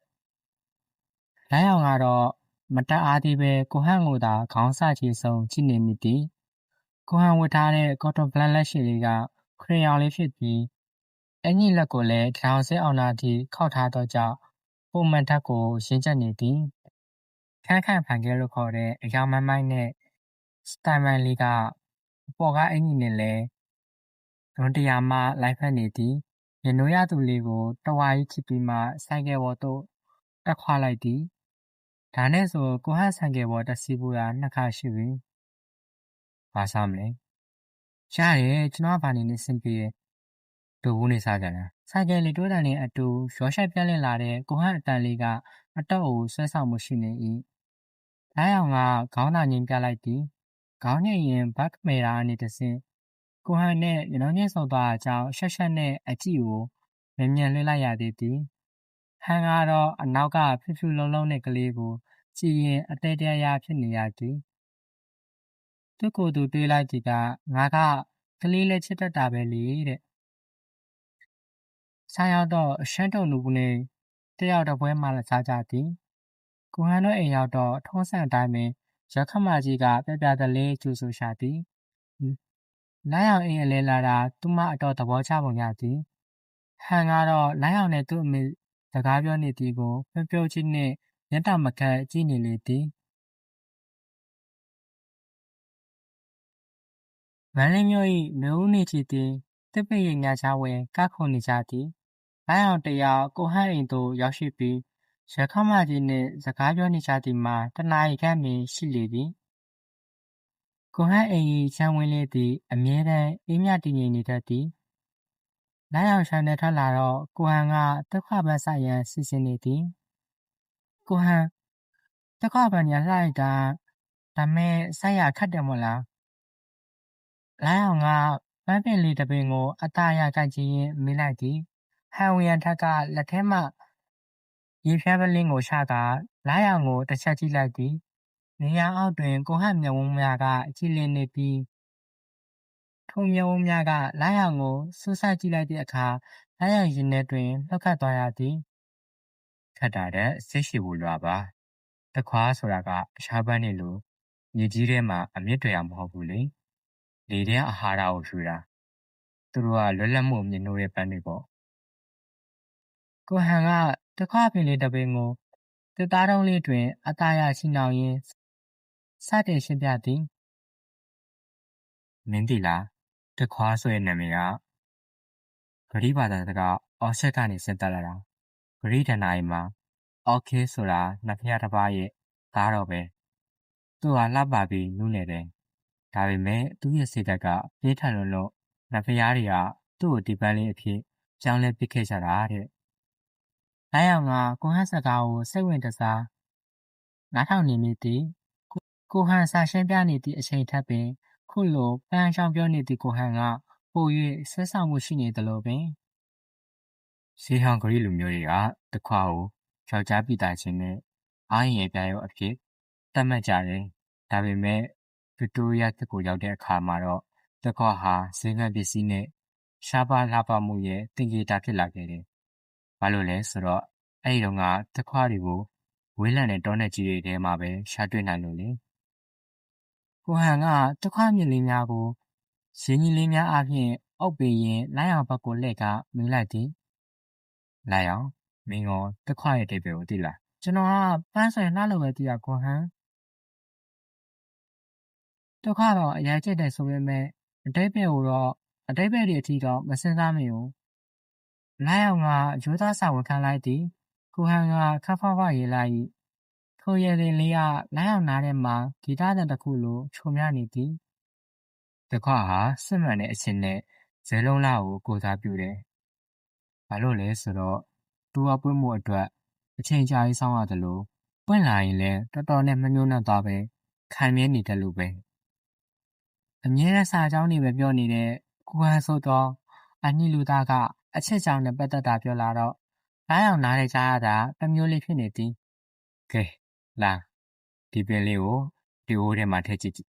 လိုက်အောင်ကတော့မတက်အားသေးပဲကိုဟန်ကိုသာခေါင်းစချေဆုံးကြည့်နေမိသည်ကိုဟန်ဝတ်ထားတဲ့ကော်တွန်ဘလက်လက်ရှိလေးကခရင်ယောင်လေးဖြစ်ပြီးအင်ကြီးလက်ကိုလည်းထောင်ဆဲအောင်နာထိခောက်ထားသောကြောင့်ပုံမှန်ဓာတ်ကိုရင်းချက်နေသည်ခန့်ဖန်ခဲလို့ခေါ်တဲ့အယောင်မိုင်းမိုင်းနဲ့စတိုင်မိုင်းလေးကအပေါ်ကအင်ကြီးနဲ့လည်းလွန်တရာမှလိုက်ဖက်နေသည်ရနိုးရသူလေးကိုတဝါကြီးချစ်ပြီးမှဆိုင်ကယ်ပေါ်သို့တက်ခွာလိုက်သည်ဒါနဲ့ဆိုကိုဟန့်ဆိုင်ကယ်ပေါ်တက်စီးဖို့ရာနှစ်ခါရှိပြီဘာစားမလဲရတယ်ကျွန်တော်ကဘာနေနေစင်ပြေဒိုဘူးနေစားကြတယ်ဆိုင်ကယ်လေးတိုးတန်နဲ့အတူရောရှိုက်ပြက်လင့်လာတဲ့ကိုဟန့်အတန်လေးကအတော့ကိုဆွဲဆောင်မှုရှိနေ၏လိုက်အောင်ကခေါင်းသာငင်းပြလိုက်သည်ခေါင်းညိရင်ဘတ်မေရာအနေတစင်ကိုဟန်နဲ့မျက်နှာချင်းဆုံသွားအကြောင်းရှက်ရှက်နဲ့အကြည့်ကိုမြန်လွှဲလိုက်ရသေးသည်ဟန်ကတော့အနောက်ကဖြူဖြူလုံးလုံးနဲ့ကလေးကိုကြည်ရင်အသေးတရားဖြစ်နေရသည်သူ့ကိုယ်သူတွေးလိုက်သည်ကငါကကလေးလေးချစ်တတ်တာပဲလေတဲ့ဆိုင်ရောက်တော့ရှမ်းတုံလူဘူးနဲ့တယောက်တစ်ပွဲမှလည်းစားကြသည်ကိုဟန်တို့အိမ်ရောက်တော့ထုံးစံအတိုင်းပင်ရခမကြီးကပြပြတလေးကျူဆူရှာသည်လိုင်းအောင်အိမ်အလဲလာတာသူမအတော်သဘောကျပုံရသည်ဟန်ကတော့လိုင်းအောင်နဲ့သူ့အမေစကားပြောနေသည်ကိုပြုံးချင်းနှင့်မျက်တောင်မကတ်ကြည့်နေလေသည်မန္တလေးမြို့၏မြို့ဦးနေချီသည်တစ်ပိတ်ရိပ်များချဝဲကခုန်နေကြသည်လိုင်းအောင်တယောက်ကိုဟန့်အိမ်သို့ရောက်ရှိပြီးရခမကြီးနှင့်စကားပြောနေကြသည်မှာတနာရီခန့်ပင်ရှိလေသည်ကိုဟန့်အိမ်၏ချမ်းဝင်းလေးသည်အမြဲတမ်းအေးမြတည်ငြိမ်နေတတ်သည်လိုင်းအောင်ရှမ်းနဲ့ထွက်လာတော့ကိုဟန်ကတက်ခွပန်းဆိုင်ရန်စီစဉ်နေသည်ကိုဟန်တက်ခွပန်းညာလှလိုက်တာဒါမဲ့ဆိုင်ရခတ်တယ်မို့လားလိုင်းအောင်ကပန်းပင်လေးတစ်ပင်ကိုအသားရကြိုက်ကြည့်ရင်မေးလိုက်သည်ဟန်ဝီယန်ထက်ကလက်ထဲမှရေဖြန်းပလင်းကိုရှာကလိုင်းအောင်ကိုတစ်ချက်ကြည့်လိုက်သည်နေရာအောက်တွင်ကိုဟန့်မျက်ဝန်းများကကြည်လင်နေပြီးထိုမျက်ဝန်းများကလိုင်းအောင်ကိုစူးစိုက်ကြည့်လိုက်သည့်အခါလိုင်းအောင်ရင်ထဲတွင်လှုပ်ခတ်သွားရသည်ခတ်တာတဲ့စိတ်ရှိဖို့လွာပါတခွားဆိုတာကအရှားပန်းနေလို့မြေကြီးထဲမှာအမြင့်တွေ့ရမဟုတ်ဘူးလေလေထဲအာဟာရကိုယူတာသူတို့ကလွတ်လပ်မှုမြင်လို့တဲ့ပန်းတွေပေါ့ကိုဟန်ကတခွားပင်လေးတစ်ပင်ကိုတစ်သားတုံးလေးတွင်အသားရရှိနှောင်ရင်းစတင်ရှင်းပြသည်မင်းသိလားတခွားဆိုတဲ့နာမည်ကဂရိဘာသာစကား အော်ချက်ကနေဆင်းသက်လာတာဂရိဒနာရီမှာအော်ခေးဆိုတာနှစ်ဖျားတစ်ပါးရဲ့သားတော်ပဲသူဟာလှပပြီးနူးနယ်တယ်ဒါပေမဲ့သူ့ရဲ့စိတ်ဓာတ်ကပြင်းထန်လို့နှစ်ဖျားတွေကသူ့ကိုဒီပန်းလေးအဖြစ်ကြောင်းလဲပစ်ခဲ့ကြတာတဲ့လိုက်အောင်ကကိုဟန်စကားကိုစိတ်ဝင်တစားနားထောင်နေမိသည်ကိုဟန်စာရှင်းပြနေသည့်အချိန်ထက်ပင်ခုလိုပန်းအကြောင်းပြောနေသည့်ကိုဟန်ကပို၍ဆွဲဆောင်မှုရှိနေသလိုပင်ရှေးဟောင်းဂရိလူမျိုးတွေကတခွာကိုယောက်ျားပိသားချင်းနဲ့အားရင်ရဲ့ပြားရုပ်အဖြစ်သတ်မှတ်ကြတယ်။ဒါပေမဲ့ဗစ်တိုးရီးယားခေတ်ကိုရောက်တဲ့အခါမှာတော့တခွာဟာဈေးကပစ္စည်းနဲ့ရှားပါးလှပမှုရဲ့သင်္ကေတဖြစ်လာခဲ့တယ်။ဘာလို့လဲဆိုတော့အဲ့ဒီတော့ကတခွာတွေကိုဝေးလံတဲ့တောနယ်ကြီးတွေထဲမှာပဲရှာတွေ့နိုင်လို့လေ။ကိုဟန်ကတခွာမြင့်လေးများကိုရင်းကြီးလေးများအပြင်အုပ်ပေးရင်လိုက်အောင်ဘက်ကိုလှည့်ကမင်းလိုက်သည်။လိုက်အောင်မင်းရောတခွရဲ့တိတ်ပဲကိုသိလားကျွန်တော်ကပန်းဆွဲလှလို့ပဲသိရကိုဟန်တခွတော့အရင်ကျက်တယ်ဆိုပေမဲ့အတိတ်ပဲကိုတော့အတိတ်ပဲတွေအထိတော့မစင်စားမိဘူးလိုက်အောင်ကရိုးသားစာဝန်ခံလိုက်သည်ကိုဟန်ကခက်ဖောက်ဖောက်ရေးလိုက်ထိုရည်လေးကလိုက်အောင်နားထဲမှာဂီတသံတစ်ခုလိုချုံမြနေသည်တခွဟာစစ်မှန်တဲ့အချင်းနဲ့ဇဲလုံးလာကိုကိုစားပြုတယ်ဘာလို့လဲဆိုတော့သူကပွင့်မှုအတွက်အချိန်ကြာရေးဆောင်ရတယ်လို့ပွင့်လာရင်လည်းတော်တော်နဲ့မညှို့နှံ့သွားပဲခံမြဲနေတယ်လို့ပဲအမြဲတမ်းစာကြောင်းတွေပဲပြောနေတဲ့ကိုဟန်ဆိုတော့အညိလူသားကအချက်ကြောင့်နဲ့ပတ်သက်တာပြောလာတော့လိုက်အောင်နားလေကြားရတာတစ်မျိုးလေးဖြစ်နေသည်ကဲလာဒီပင်လေးကိုဒီအိုးထဲမှာထည့်ကြည့်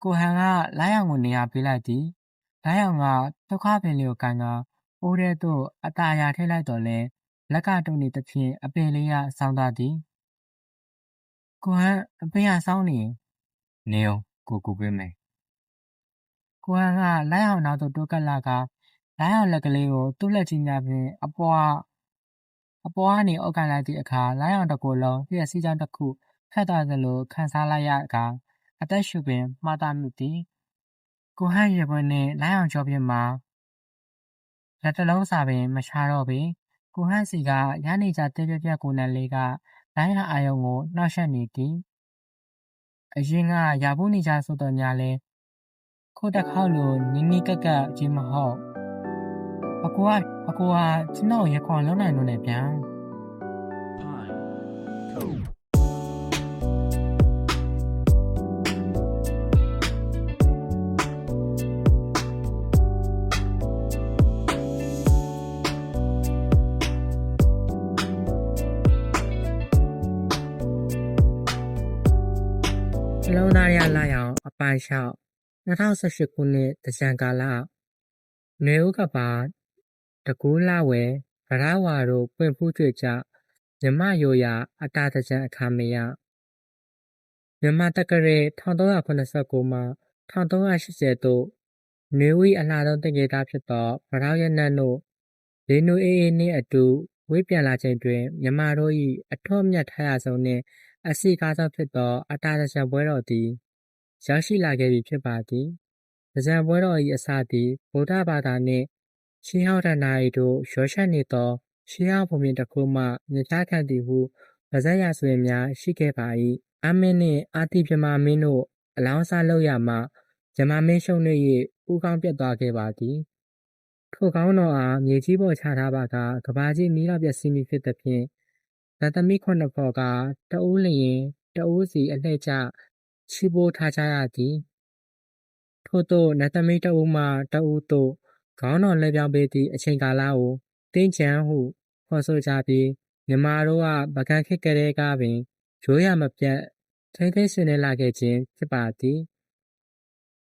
ကိုဟန်ကလိုက်အောင်ကိုနေရာပေးလိုက်သည်လိုက်အောင်ကဒုက္ခပင်လေးကိုကန်ကအိုးထဲသို့အตาအရာထည့်လိုက်တော့လဲလက်ကတုံနေသဖြင့်အပင်လေးကဆောင်းသွားသည်ကိုဟန်အပင်ကဆောင်းနေနေအောင်ကိုကူပေးမယ်ကိုဟန်ကလိုက်အောင်နောက်သို့တိုးကပ်လာကလိုက်အောင်လက်ကလေးကိုသူ့လက်ကြီးများဖြင့်အပွားကနေအုပ်ကန်လိုက်သည့်အခါလိုက်အောင်တစ်ကိုယ်လုံးလျှက်စီးကြောင်းတစ်ခုဖက်သွားသလိုခန်းစားလိုက်ရကအသက်ရှူပင်မှားသားမိသည်ကိုဟန်ရေပွင့်နှင့်လိုက်အောင်ကြောပြင်းမှာလက်တလုံးစာပင်မချတော့ပေကိုဟန်စီကရနေကြတဲပြပြကိုနံလေးကလိုင်းရအာယုံကိုနှောက်ယှက်နေသည်အရင်ကရာဘူးနေကြဆိုတော့ညာလဲခိုးတစ်ခေါက်လိုနီးနီးကက်ကက်ကြီးမဟုတ်အကူကကျွန်တော်ရခွန်လုံးနိုင်လို့နဲ့ဗျာလုံးသားရလာအောင်အပိုင်လျှောက်2018ခုနှစ်တကြံကာလနေဦးကပါတကူးလာဝဲဗရဝါတို့ပွင့်ဖူးကြွကြမြမရိုရာအတာတကြံအခါမရမြမတက္ကရေ1389မှ1380သို့နေဝီအလားဆုံးတကယ်သားဖြစ်သောဗရောက်ရနတ်တို့လေနူအေးအေးနှင့်အတူဝေးပြန်လာချိန်တွင်မြမတို့၏အထွတ်မြတ်ထားရဆုံးနှင့်အစီကားဆုံးဖြစ်သောအတာတကြံပွဲတော်သည်ရောက်ရှိလာခဲ့ပြီဖြစ်ပါသည်တကြံပွဲတော်၏အစသည်ဗုဒ္ဓဘာသာနှင့်ရှေးဟောင်းတဏ္ဍာရီတို့ရောရှက်နေသောရှေးဟောင်းပုံပြင်တစ်ခုမှမြင်ကြားခံသည်ဟုပါဇက်ရဆိုရင်များရှိခဲ့ပါ၏အမင်းနှင့်အာတိပြမမင်းတို့အလောင်းစားလုပ်ရမှဇမမင်းရှုံနေ၍ဦးကောင်းပြတ်သွားခဲ့ပါသည်ထိုကောင်းတော်အားမြေကြီးပေါ်ချထားပါကကဘာကြီးမီးလောက်ပျက်စီးမိဖြစ်သည်ဖြင့်ဇာတမိခုနှစ်ဖော်ကတအူးလျင်တအူးစီအလှည့်ကျချီးပိုးထားကြရသည်ထို့သို့နတ်သမီးတအူးမှတအူးသို့ခေါင်းတော်လှည့်ပြောင်းပေးသည့်အချိန်ကာလကိုတင်းချံဟုခေါ်ဆိုကြပြီးမြန်မာတို့ကပကံခေတ်ကလေးကပင်ရိုးရမပြတ်ထိမ့်သိမ့်ဆင်းနေလာခဲ့ခြင်းဖြစ်ပါသည်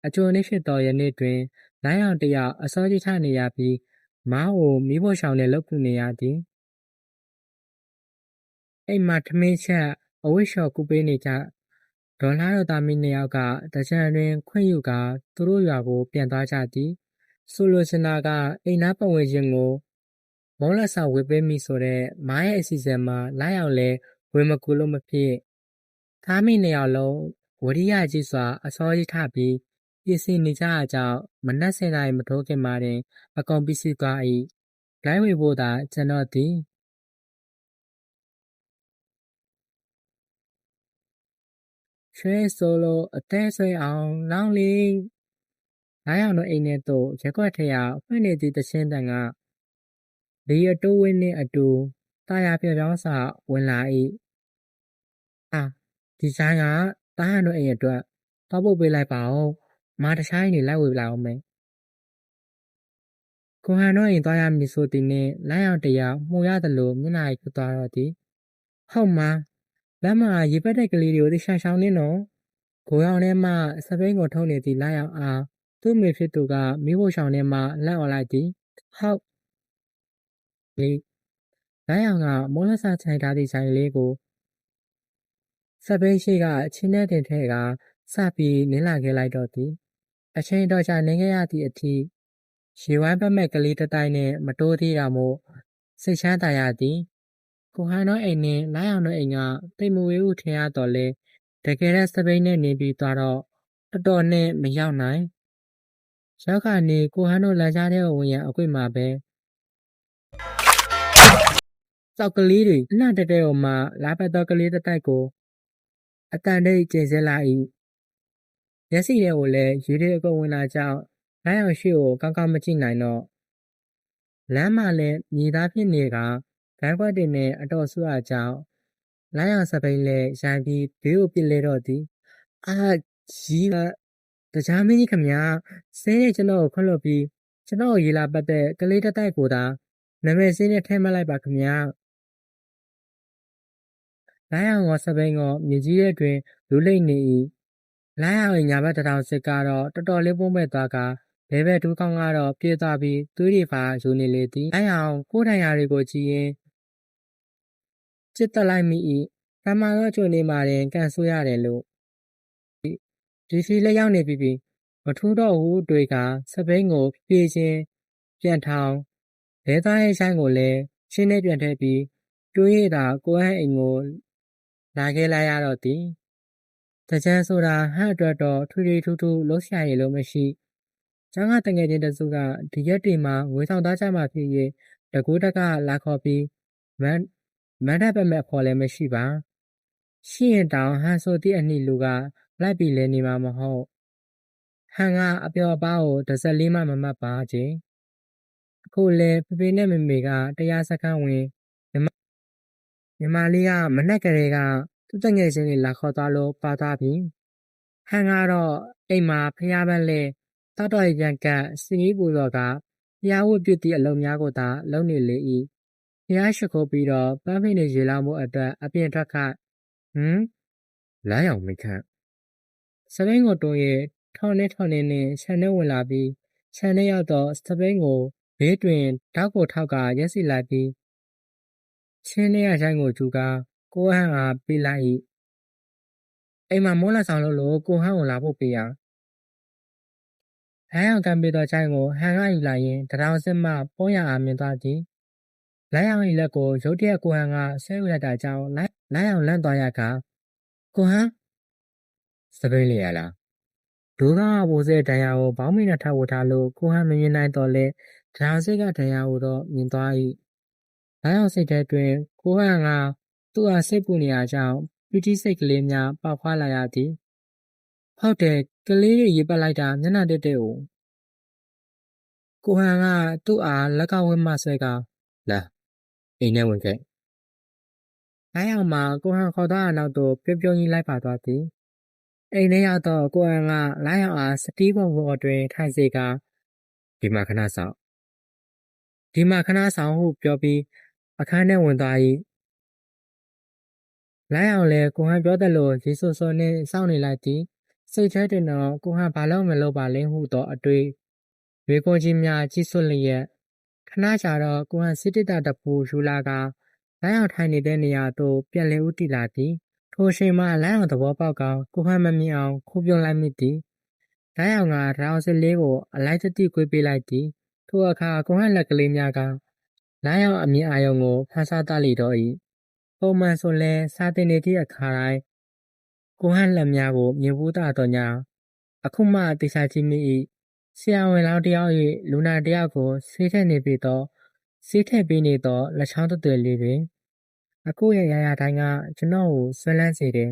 အကျိုးနည်းဖြစ်သောယနေ့တွင်လိုင်းအောင်တယောက်အစောကြီးထနေရပြီးမောင်းကိုမိဖို့ရှောင်နဲ့လှုပ်ခုနေရသည်အိမ်မှာထမင်းချက်အဝိရှော်ကူပေးနေကြဒေါ်လာတော်သားမီးနှစ်ယောက်ကတကြံတွင်ခွင့်ယူကာသူတို့ရွာကိုပြန်သွားကြသည်ဆိုလိုချင်တာကအိမ်သားပတ်ဝန်းကျင်ကိုမုံလက်ဆောင်ဝေပေးမိဆိုတဲ့မားရဲ့အစီအစဉ်မှာလိုက်အောင်လဲဝေမကူလို့မဖြစ်သားမီးနှစ်ယောက်လုံးဝရိယကြီးစွာအစောကြီးထပြီးပြင်ဆင်နေကြအကြောင်းမနက်7:00နာရီမထိုးခင်မှာတင်အကုန်ပြီးစီးသွား၏ လိုက်ဝေဖို့သာကျွန်တော်သည်ရွှေဆိုလိုအသေးဆွေအောင်လောင်းလီ9ယောက်တို့အိမ်ထဲသို့ရက်ွက်ထရာဖွင့်နေသည့်တခြင်းတန်ကဒီအတိုးဝင်းနှင့်အတူတာယာပြပြောင်းစွာဝင်လာ၏ဒီဆိုင်ကတားဟန်တို့အိမ်အတွက်တောက်ပုတ်ပေးလိုက်ပါဦးမားတခြားအိမ်တွေလိုက်ဝေလာအောင်မယ်ကိုဟန်တို့အိမ်သွားရမည်ဆိုသည်နှင့်လမ်းရောက်တရာမှုရသလိုမျက်နှာပြသွားတော့သည်ဟုတ်မှာလမ်းမှာရေပက်တဲ့ကလေးတွေကိုသိရှာရှောင်းနေနော်ကိုရောင်ထဲမှစပိန်ကိုထုတ်နေသည့်လမ်းရောက်အားသူ့မိဖြစ်သူကမိဖို့ဆောင်ထဲမှလန့်អော်လိုက်သည်ဟုတ်လေလမ်းရောက်ကမိုးလက်စာချိုင်ထားသည့်ဆိုင်လေးကိုစပိန်ရှိကချင်းနဲ့တင်ထဲကစပြီးနင်းလာခဲ့လိုက်တော့သည်အချိန်တော်ကြာနေခဲ့ရသည့်အထိရေဝိုင်းပတ်မဲ့ကလေးတတိုင်းနှင့်မတိုးသေးတာမို့စိတ်ချမ်းသာရသည်ကိုဟန်တို့အိမ်နှင့်လိုင်းအောင်တို့အိမ်ကတိတ်မဝေးဟုထင်ရတော့လေတကယ်တော့စပိန်နဲ့နေပြီးသွားတော့တော်တော်နဲ့မရောက်နိုင်ရောက်ခါနေကိုဟန်တို့လမ်းကြားထဲကိုဝင်ရအကွေ့မှာပဲစောက်ကလေးတွေအနှံ့တက်တဲ့ဟိုမှာလာပတ်သောကလေးတစ်တိုက်ကိုအတန်တိတ်ကျင်စဲလာ၏မျက်စိတွေကိုလည်းရေတွေအကုန်ဝင်လာကြောင်းလမ်းအောင်ရှိကိုကောင်းကောင်းမကြည့်နိုင်တော့လမ်းမှာလည်းမြေသားဖြစ်နေကဂိုင်းခွက်တွေနဲ့အတော်ဆူအပ်ကြောင်းလမ်းအောင်စပိန်လည်းရိုင်းပြီးဘေးကိုပစ်လဲတော့သည်ကြီးကတရားမင်းကြီးခမညာဆဲတဲ့ကျွန်တော်ကိုခွင့်လွှတ်ပြီးကျွန်တော်ကိုရေလာပတ်တဲ့ကလေးတစ်တိုက်ကိုသာနာမည်စင်းနဲ့ထဲမှလိုက်ပါခမညာလိုင်းအောင်ကစပိန်ကမြေကြီးရဲ့တွင်လူလိမ့်နေ၏လိုင်းအောင်ညာဘက်တောင်စစ်ကတော့တော်တော်လေးပုံမဲ့သွားကဘဲဘဲဒူးကောင်းကတော့ပြေးသွားပြီးသွေးတွေပါယူနေလေသည်လိုင်းအောင်ကိုယ်တိုင်ရာတွေကိုကြည့်ရင်ချစ်တက်လိုက်မိ၏ပမာတော့ကြုံနေမှရင်ကန်ဆိုးရတယ်လို့ဒီစီလက်ရောက်နေပြီမထူးတော့ဘူးတွေ့ကစပိန်ကိုပြေးချင်းပြန်ထောင်လဲသားရဲ့ဆိုင်ကိုလည်းရှင်းနေပြန်ထည့်ပြီးတွေးရတာကိုဟန်အိမ်ကိုလာခဲ့လိုက်ရတော့သည်တကြံဆိုတာဟန်အတွက်တော့ထွေထွေထူးထူးလှုပ်ရှားရည်လို့မရှိကျောင်းကတငယ်ချင်းတစုကဒီရက်တွေမှာငွေဆောင်သားကြမှာဖြစ်၍တကူးတကလာခေါ်ပြီးမန်တပ်ပတ်မဲ့အဖော်လည်းမရှိပါရှိရင်တောင်ဟန်ဆိုသည့်အနှစ်လူကလိုက်ပြီးလဲနေမှာမဟုတ်ဟန်ကအပျော်အပါးကိုတစ်စက်လေးမှမမှတ်ပါချေအခုလဲဖေဖေနဲ့မေမေကတရားစခန်းဝင်မြမလေးကမနှက်ကလေးကသူ့တငယ်ချင်းတွေလာခေါ်သွားလို့ပါသွားပြီဟန်ကတော့အိမ်မှာဖျားပန်းလဲတောက်တော်ရန်ကတ်စင်ကြီးပူတော်ကဖျားဝတ်ပြုတ်သည့်အလုံးများကိုသာလုံးနေလေ၏ဖျားရှိခိုးပြီးတော့ပန်းဖိနေရေလောင်းမှုအတွက်အပြင်ထွက်ခလိုင်းအောင်မိခန့်စပိန်ကိုတိုးရဲ့ထောင်းနဲ့ခြံထဲဝင်လာပြီးခြံထဲရောက်တော့စပိန်ကိုဘေးတွင်ဓာတ်ကိုထောက်ကရက်စီလိုက်ပြီးချင်းထဲရဆိုင်ကိုကျူကကိုဟန်အားပေးလိုက်၏အိမ်မှာမိုးလက်ဆောင်လို့ကိုဟန်ကိုလာဖို့ပေးရလိုင်းအောင်ကံပေးသောဆိုင်ကိုဟန်ကယူလိုက်ရင်တရောင်စစ်မှပုံရအားမြင်သွားသည်လိုင်းအောင်၏လက်ကိုရုတ်တရက်ကိုဟန်ကဆဲယူလိုက်တာကြောင့်လိုင်းအောင်လန့်သွားရကကိုဟန်စပိန်လေရလားဒိုးကဘိုးစဲတရားကိုဘောင်းမင်းနဲ့ထောက်ဝထားလို့ကိုဟန်မမြင်နိုင်တော့လဲတရောင်စစ်ကတရားကိုတော့မြင်သွား၏လိုင်းအောင်စိတ်ထဲတွင်ကိုဟန်ကသူ့အားစိတ်ပူနေရကြောင်းပီတိစိတ်ကလေးများပေါက်ဖွာလာရသည်ဟုတ်တယ်ကလေးတွေရေပတ်လိုက်တာမျက်နှာတက်တဲ့ကိုဟန်ကသူ့အားလက်ကဝဲမဆွဲကလာအိမ်ထဲဝင်ခဲ့လိုင်းအောင်မှာကိုဟန်ခေါ်သွားတဲ့နောက်သို့ပြုံးကြီးလိုက်ပါသွားသည်အိမ်ထဲရောက်တော့ကိုဟန်ကလိုင်းအောင်အားစတီးပုံပေါ်တွင်ထိုင်စေကဒီမှာခဏဆောင်ဟုပြောပြီးအခန်းထဲဝင်သွား၏လိုင်းအောင်လည်းကိုဟန်ပြောသလိုရေဆိုဆိုနှင့်စောင့်နေလိုက်သည်စိတ်ထဲတွင်တော့ကိုဟန်ဘာလို့မလုပ်ပါလဲဟုသောအတွေ့ရွေးကိုကြီးများကြီးစွတ်လျက်ခဏကြာတော့ကိုဟန်စစ်တစ်တာတပူယူလာကလိုင်းအောင်ထိုင်နေတဲ့နေရာသို့ပြန်လည်ဦးတည်လာသည်ထိုအချိန်မှလိုင်းအောင်သဘောပေါက်ကောင်ကိုဟန်မမြင်အောင်ခိုးပြုံးလိုက်မိသည်လိုင်းအောင်ကဒေါင်စစ်လေးကိုအလိုက်တတိကွေးပေးလိုက်သည်ထိုအခါကိုဟန်လက်ကလေးများကလိုင်းအောင်အမြင်အာရုံကိုဖန်ဆားတလိတော့၏ပုံမှန်ဆိုလဲစာတင်နေသည့်အခါတိုင်းကိုဟန်လက်များကိုမြင်ဘူးတာတော့ညာအခုမှတေချာကြည့်မိ၏ဆရာဝန်လောင်းတယောက်၏လူနာတယောက်ကိုဆေးထည့်နေပြီတော့ ဆေးထည့်ပေးနေသောလက်ချောင်းသွယ်လေးတွင်အခုရဲ့ရာတိုင်းကကျွန်တော်ကိုဆွဲလန်းစေတယ်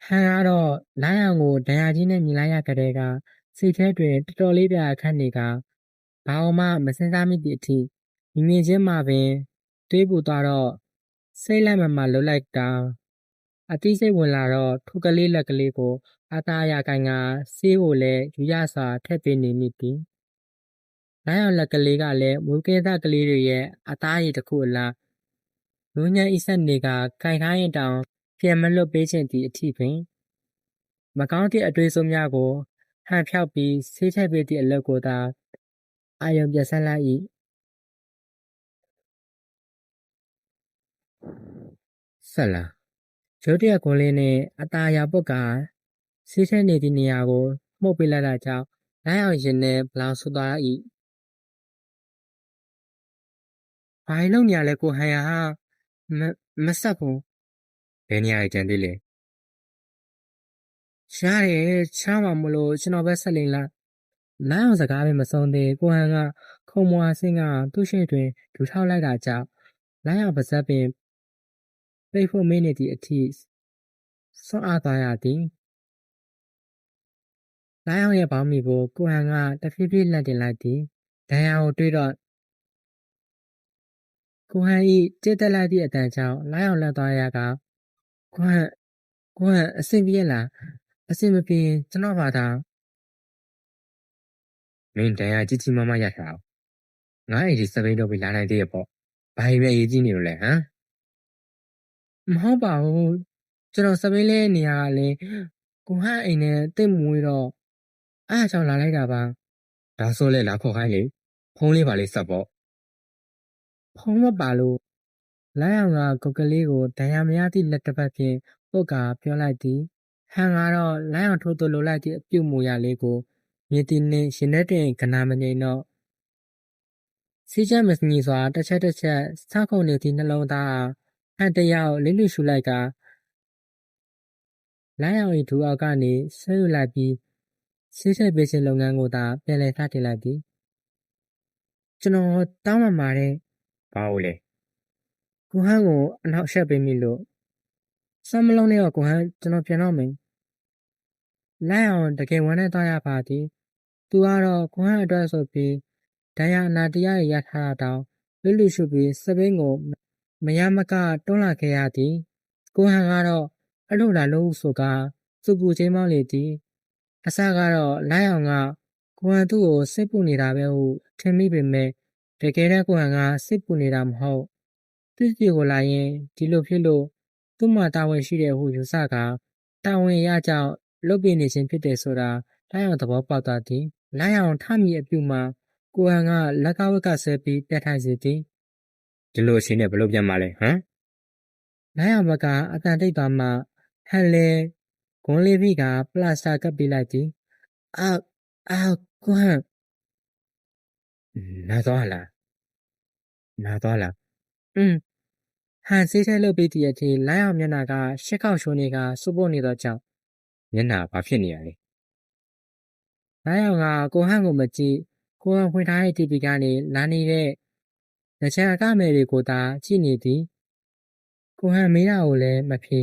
ဟန်ကတော့လိုင်းအောင်ကိုဒဏ်ရာကြီးနဲ့မြင်လိုက်ရကြတဲ့ကစိတ်ထဲတွင်တော်တော်လေးပြအခတ်နေကဘာမှမစင်စားမိသည့်အထိမြင်ချင်းမှပင်တွေးပူသွားတော့စိတ်လိုက်မှလွတ်လိုက်တာအတိစိတ်ဝင်လာတော့ထိုကလေးလက်ကလေးကိုအသားရကိုင်ကဆေးကိုလည်းယူရစွာထည့်ပေးနေမိသည်လိုင်းအောင်လက်ကလေးကလည်းမွေးကင်းသားကလေးတွေရဲ့အသားရည်တစ်ခုအလားလူညံ့ဤဆက်နေကခိုင်ခိုင်းရင်တောင်ပြန်မလွတ်ပေးခြင်းသည့်အထိပင်မကောင်းသည့်အတွေးစိုးများကိုဟန်ဖြောက်ပြီးဆေးထည့်ပေးသည့်အလုပ်ကိုသာအာယုံပြဆက်လိုက်၏ဆက်လာရုတ်တရက်ကိုလေးနှင့်အသားအရာပုတ်ကဆေးထည့်နေသည့်နေရာကိုမှုတ်ပေးလိုက်တာကြောင့်လိုင်းအောင်ရင်နဲ့ဘလောင်ဆူသွား၏ဘာလို့နေရလဲကိုဟန်ရဟာမဆက်ဘူးဘယ်နေရာကြံသေးလဲရတယ်ချားမှာမလို့ကျွန်တော်ပဲဆက်လိမ့်လားလိုင်းအောင်စကားပဲမဆုံးသေးကိုဟန်ကခုံမွာဆင်းကသူ့ရှိတွင်ဒူထောက်လိုက်တာကြောင့်လိုင်းအောင်ပါဇက်ပင်ပိတ်ဖို့မင်းနေသည့်အထိဆွမ်းအားသွားရသည်လိုင်းအောင်ရဲ့ပေါင်းမီကိုကိုဟန်ကတဖြည်းဖြည်းလှန်တင်လိုက်သည်ဒဏ်ရာကိုတွေးတော့ကိုဟန်ဤတစ်တက်လိုက်သည့်အတန်ကြောင့်လိုင်းအောင်လှန်သွားရကကိုဟန်အဆင်ပြေလားအဆင်မပြေကျွန်တော်ဘာသာမင်းဒဏ်ရာကြီးကြီးမားမားရထားအောင်ငါ့အိမ်ဒီစပိန်တော့ပြီးလာနိုင်သေးရပေါ့ဘာပဲအရေးကြီးနေလို့လဲဟမ်မဟုတ်ပါဘူးကျွန်တော်စပိန်လေးနေရာကလေကိုဟန်အိမ်နဲ့တိတ်မွေးတော့အားကြောင့်လာလိုက်တာပါဒါဆိုလဲလာခေါ်ခိုင်းလေဖုန်းလေးပါလေးဆက်ပေါ့ဖုန်းမပါလို့လိုင်းအောင်ကကုတ်ကလေးကိုဒဏ်ရာမရသည့်လက်တစ်ဖက်ဖြင့်ပုတ်ကာပြောလိုက်သည်ဟန်ကတော့လိုင်းအောင်ထိုးသွလိုလိုက်သည့်အပြုတ်မူရလေးကိုမြင်သည်နှင့်ရှင်ထဲတွင်ကနာမငိမ့်တော့စီးချက်မညီစွာတစ်ချက်စောက်ခုန်နေသည့်နှလုံးသားဟန်တယောက်လိလူရှူလိုက်ကလိုင်းအောင်၏ဒူအောက်ကနေဆွဲယူလိုက်ပြီးဆေးထည့်ပေးခြင်းလုပ်ငန်းကိုသာပြန်လည်စတင်လိုက်သည်ကျွန်တော်တောင်းပန်ပါတယ်ဘာလို့လဲကိုဟန်ကိုအနောက်ရှက်ပေးမိလို့စမ်းမလုံးနဲ့တော့ကိုဟန်ကျွန်တော်ပြန်တော့မယ်လိုင်းအောင်တကယ်ဝမ်းနဲ့သွားရပါသည်သူကတော့ကိုဟန်အတွက်ဆိုပြီးဒဏ်ရာအနာတရားရထားတာတောင်လိလူရှုပြီးစပိန်ကိုမရမကတွန်းလာခဲ့ရသည်ကိုဟန်ကတော့အလို့လာလို့ဆိုကသူ့ပူချင်းမောင်းလေသည်အစကတော့လိုင်းအောင်ကကိုဟန်သူ့ကိုစိတ်ပူနေတာပဲဟုထင်မိပေမဲ့တကယ်တမ်းကိုဟန်ကစိတ်ပူနေတာမဟုတ်သူ့စီကိုလာရင်ဒီလိုဖြစ်လို့သူ့မှာတာဝန်ရှိတယ်ဟုယူဆကတာဝန်ရကြောင်းလုပ်ပြနေခြင်းဖြစ်တယ်ဆိုတာလိုင်းအောင်သဘောပေါက်သွားသည်လိုင်းအောင်ထမီအပြုမှာကိုဟန်ကလက်ကဝက်ကဆဲပြီးပြတ်ထိုင်စေသည်ဒီလိုအချိန်နဲ့ဘလို့ပြန်มาလဲဟမ်လိုင်းအောင်ဘက်ကအတန်တိတ်သွားမှဟန်လေဂွန်လေးပြီးကပလတ်စတာကပ်ပေးလိုက်သည်အာကိုဟန်နာသွားလားဟန်ဆေးထဲလုပ်ပြီးတည်းအထိလိုင်းအောင်မျက်နှာကရှက်ခောက်ရှိုးနေကစပုတ်နေတော့ကြောင့်မျက်နှာဘာဖြစ်နေရလဲလိုင်းအောင်ကကိုဟန်ကိုမကြည့်ကိုဟန်ဖွင့်ထားတဲ့ TV ကနေလာနေတဲ့လက်ချံအကမယ်တွေကိုသာကြည့်နေသည်ကိုဟန်မေးတာကိုလည်းမဖြေ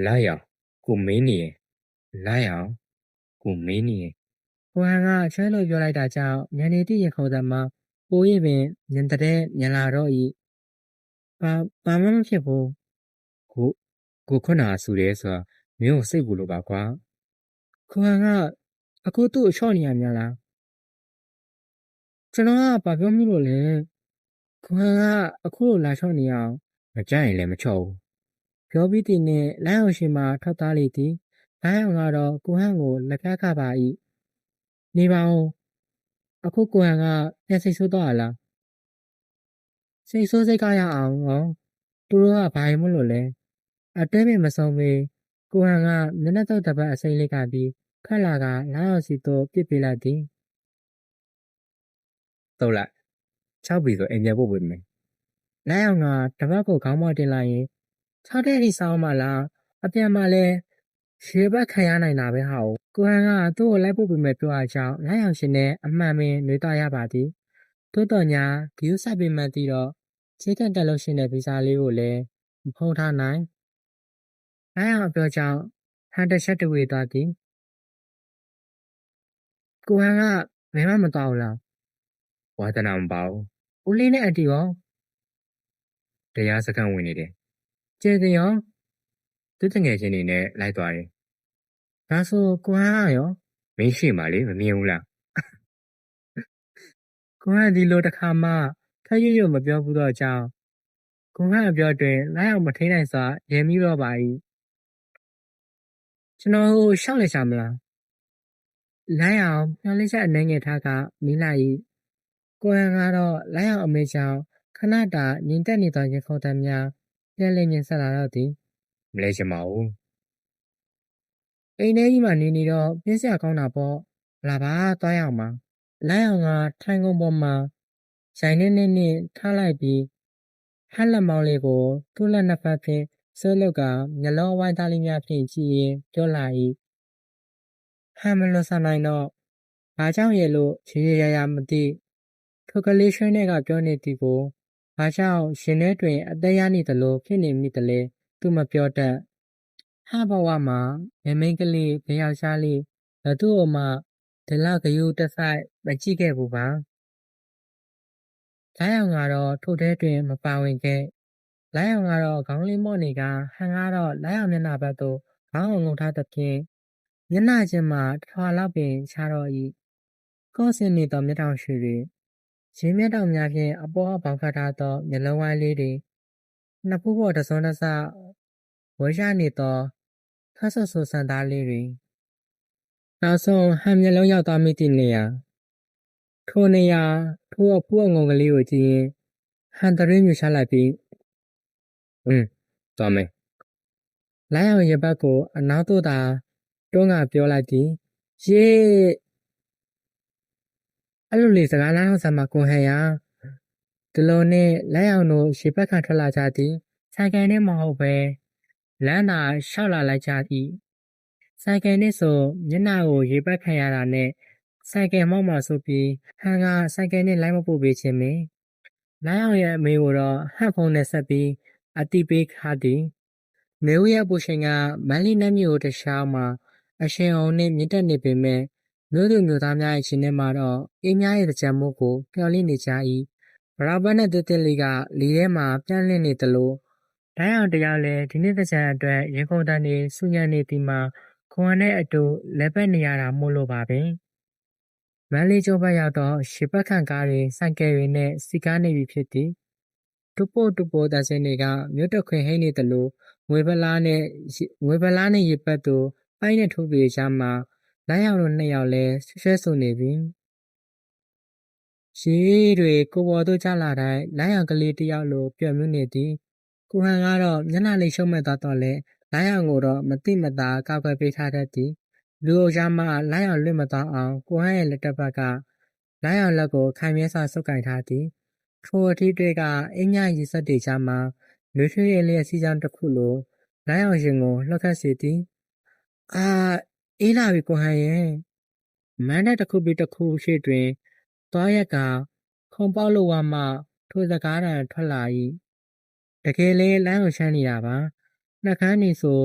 လိုက်အောင်ကိုမင်းနေရင်လိုက်အောင်ကိုမင်းနေရင်ကိုဟန်ကချဲလို့ပြောလိုက်တာကြောင့်ညနေတိရင်ခုံသက်မှာပိုးရပင်ညံတဲ့ညံလာတော့ဤဘာမှမဖြစ်ဘူးကိုခုနဆူတယ်ဆိုတာမင်းကိုစိတ်ပူလို့ပါကွာကိုဟန်ကအခုသူ့အချော့နေရများလားကျွန်တော်ကဘာပြောမိလို့လဲကိုဟန်ကအခုလိုလာချော့နေအောင်မကြရင်လည်းမချော့ဘူးပြောပြီးတည်နဲ့လိုင်းအောင်ရှိမှထောက်သားလေသည်လိုင်းအောင်ကတော့ကိုဟန်ကိုလက်ကခပါ၏နေပါဦးအခုကိုဟန်ကပြန်စိတ်ဆိုးတော့လားစိတ်ဆိုးစိတ်ကရအောင်ဟောသူတို့ကဘာမှမလို့လဲအတွဲပင်မဆုံးပေကိုဟန်ကမျက်နှာတော့တပတ်အစိမ့်လေးကပြီးခက်လာကလိုင်းအောင်စီတော့ပြစ်ပေးလိုက်သည်တော့လိုက်6ပြီဆိုအိမ်ပြန်ပို့ပေးမယ်လိုင်းအောင်ကတပတ်ကိုခေါင်းမတင်လိုက်ရင်6တဲ့ထိစောင်းမလားအပြန်မှလည်းရေဘက်ခံရနိုင်တာပဲဟာကိုဟန်ကသူ့ကိုလိုက်ပို့ပေးမယ်ပြောအားကြောင့်လိုင်းအောင်ရှင်နဲ့အမှန်ပင်နှွေးသွားရပါသည် သို့တော်ညာဂယူးဆိုင်ပင်မှန်တည်တော့ခြေကပ်တက်လို့ရှိတဲ့ဗီဇာလေးကိုလည်းမဖုံးထားနိုင်လိုင်းအောင်အပြောကြောင့်ဟန်တစ်ချက်တဝေသွားသည်ကိုဟန်ကဘယ်မှမတော်ဘူးလား ဝါသနာမပါဘူး ဦးလေးနဲ့အတီရော တရားစခန်းဝင်နေတယ် ကျေတင်ရော သူတငယ်ချင်းတွေနဲ့လိုက်သွားတယ် ဒါဆိုကိုဟန်ကရော မင်းရှိမှလေမမြင်ဘူးလား ကိုဟန်ဒီလိုတစ်ခါမှခက်ရွရွမပြောဘူးတော့ကြောင်းကိုဟန်အပြောတွင်လိုင်းအောင်မထိနိုင်စွာရဲမိတော့ပါ၏ကျွန်တော်ရှောက်လေရှာမလားလိုင်းအောင်မျောလေးချက်အနေငယ်ထားကမိလိုက်၏ကိုဟန်ကတော့လိုင်းအောင်အမေကြောင့်ခဏတာငြိမ်သက်နေသောရေခုံတမ်းများပြန်လည်မြင်ဆက်လာတော့သည် မလဲချင်ပါဘူး အိမ်ထဲကြီးမှာနေတော့ပြင်းစရာကောင်းတာပေါ့လာပါသွားရအောင်ပါလိုင်းအောင်ကထိုင်ကုန်ပေါ်မှာရိုင်နဲ့ထားလိုက်ပြီးဟက်လက်မောင်းလေးကိုသူ့လက်နှစ်ဖက်ဖြင့်ဆွဲလုတ်ကမျက်လုံးအဝိုင်းသားလေးများဖြင့်ကြည့်ရင်ပြောလာ၏ဟန်မလွန်ဆန်နိုင်တော့ဘာကြောင့်ရဲ့လို့ရေရမသိထိုကလေးရွှဲနဲ့ကပြောနေသည်ကိုဘာကြောင့်ရှင်ထဲတွင်အသက်ရနေသလိုဖြစ်နေမိသလဲသူမပြောတတ်ဟဘဝမှာမမိန်ကလေးဘယောက်ျားလေးဘသူ့အမဒီလောက်ဂယုတဆိုင်မကြည့်ခဲ့ဘူးပါလိုင်းအောင်ကတော့ထိုထဲတွင်မပါဝင်ခဲ့လိုင်းအောင်ကတော့ခေါင်းလေးမော့နေကဟန်ကတော့လိုင်းအောင်မျက်နှာဘက်သို့ခေါင်းအောင်ငုံထားသဖြင့်မျက်နှာချင်းမှာတစ်ထွာလောက်ပင်ချတော့၏ကော့စင်နေသောမျက်တောင်ရွှေတွေရင်းမျက်တောင်များဖြင့်အပေါ်အပေါင်ခတ်ထားသောမျက်လုံးဝိုင်းလေးတွေနှစ်ဖူးပေါ်တစ်စုံတစ်စဝဲရနေသောခတ်ဆဆူဆန်သားလေးတွေနောက်ဆုံးဟန်မျက်လုံးရောက်သွားမိသည့်နေရာထိုနေရာထိုအဖူးအငုံကလေးကိုကြည့်ရင်ဟန်တရွေးမြူချလိုက်ပြီး သွားမယ် လိုင်းအောင်ရဘက်ကိုအနောက်သို့သာတွန်းကပြောလိုက်သည်ယေအဲ့လိုလေစကားလားအောင်စမှာကိုဟန်ရဒီလိုနဲ့လိုင်းအောင်တို့ရေဘက်ခံထွက်လာကြသည်ဆိုင်ကယ်နဲ့မဟုတ်ပဲလမ်းသာရှောက်လာလိုက်ကြသည်ဆိုင်ကယ်နဲ့ဆိုမျက်နှာကိုရေပတ်ခံရတာနဲ့ဆိုင်ကယ်မောက်မှာဆိုပြီးဟန်ကဆိုင်ကယ်နဲ့လိုက်မပို့ပေးခြင်းပင်လိုင်းအောင်ရဲ့အမေကိုတော့ဟန်ဖုန်းနဲ့ဆက်ပြီးအတိပေးခါသည်နေဦးရဲ့ပူရှင်ကမန်းလေးနတ်မြို့တခြားမှာအရှင်အောင်နဲ့မြင့်တက်နေပေမဲ့မြို့သူမြို့သားများရဲ့ရှင်ထဲမှာတော့အေးများရဲ့ကြံမိုးကိုဖျော်လင့်နေကြ၏ဘရာဘတ်နဲ့တစ်တစ်လေးကလီထဲမှာပြန့်လင့်နေသလိုလိုင်းအောင်တယောက်လည်းဒီနေ့တကြံအတွက်ရင်ကုန်တန်းနေစူညံနေသည်မှာခွန်နဲ့အတူလက်ပတ်နေရတာမို့လို့ပါပဲမန်းလေးကျိုးဘက်ရောက်တော့ရှေပတ်ခန့်ကားတွေဆိုင်ကယ်တွေနဲ့စီကားနေပြီဖြစ်သည်တူပိုတန်စင်တွေကမြို့တခွင်ဟိနေသလိုငွေဗလားနဲ့ရေပတ်သူပိုက်နဲ့ထိုးပြေချာမှာလိုင်းအောင်တို့နှစ်ယောက်လဲဆွဲဆုံနေပြီရေတွေကိုပေါ်သို့ကျလာတိုင်းလိုင်းအောင်ကလေးတယောက်လိုပျော်မြူးနေသည်ကိုဟန်ကတော့မျက်နှာလေးရှုံးမဲ့သွားတော့လဲလိုင်းအောင်ကိုတော့မတိမတာကောက်ွယ်ပေးထားတတ်သည်လူအုပ်ကြားမှလိုင်းအောင်လွတ်မသွားအောင်ကိုဟန်ရဲ့လက်တစ်ဖက်ကလိုင်းအောင်လက်ကိုခိုင်မြဲစွာဆုပ်ကိုင်ထားသည်ထိုအထီးတွေကအင်းမြရီဆက်တွေကြားမှာလွေထွေးရဲ့လျက်စီးကြောင်းတစ်ခုလိုလိုင်းအောင်ရင်ကိုလှောက်ခတ်စေသည်အေးလာပြီကိုဟန်ရဲ့မန်းတဲ့တစ်ခုပြီးတစ်ခုရှိတွင်သွားရက်ကခုံပေါက်လို့ဝမှထိုစကားတံထွက်လာ၏တကယ်လေးလိုင်းအောင်ချမ်းနေတာပါနှကန်းနေဆို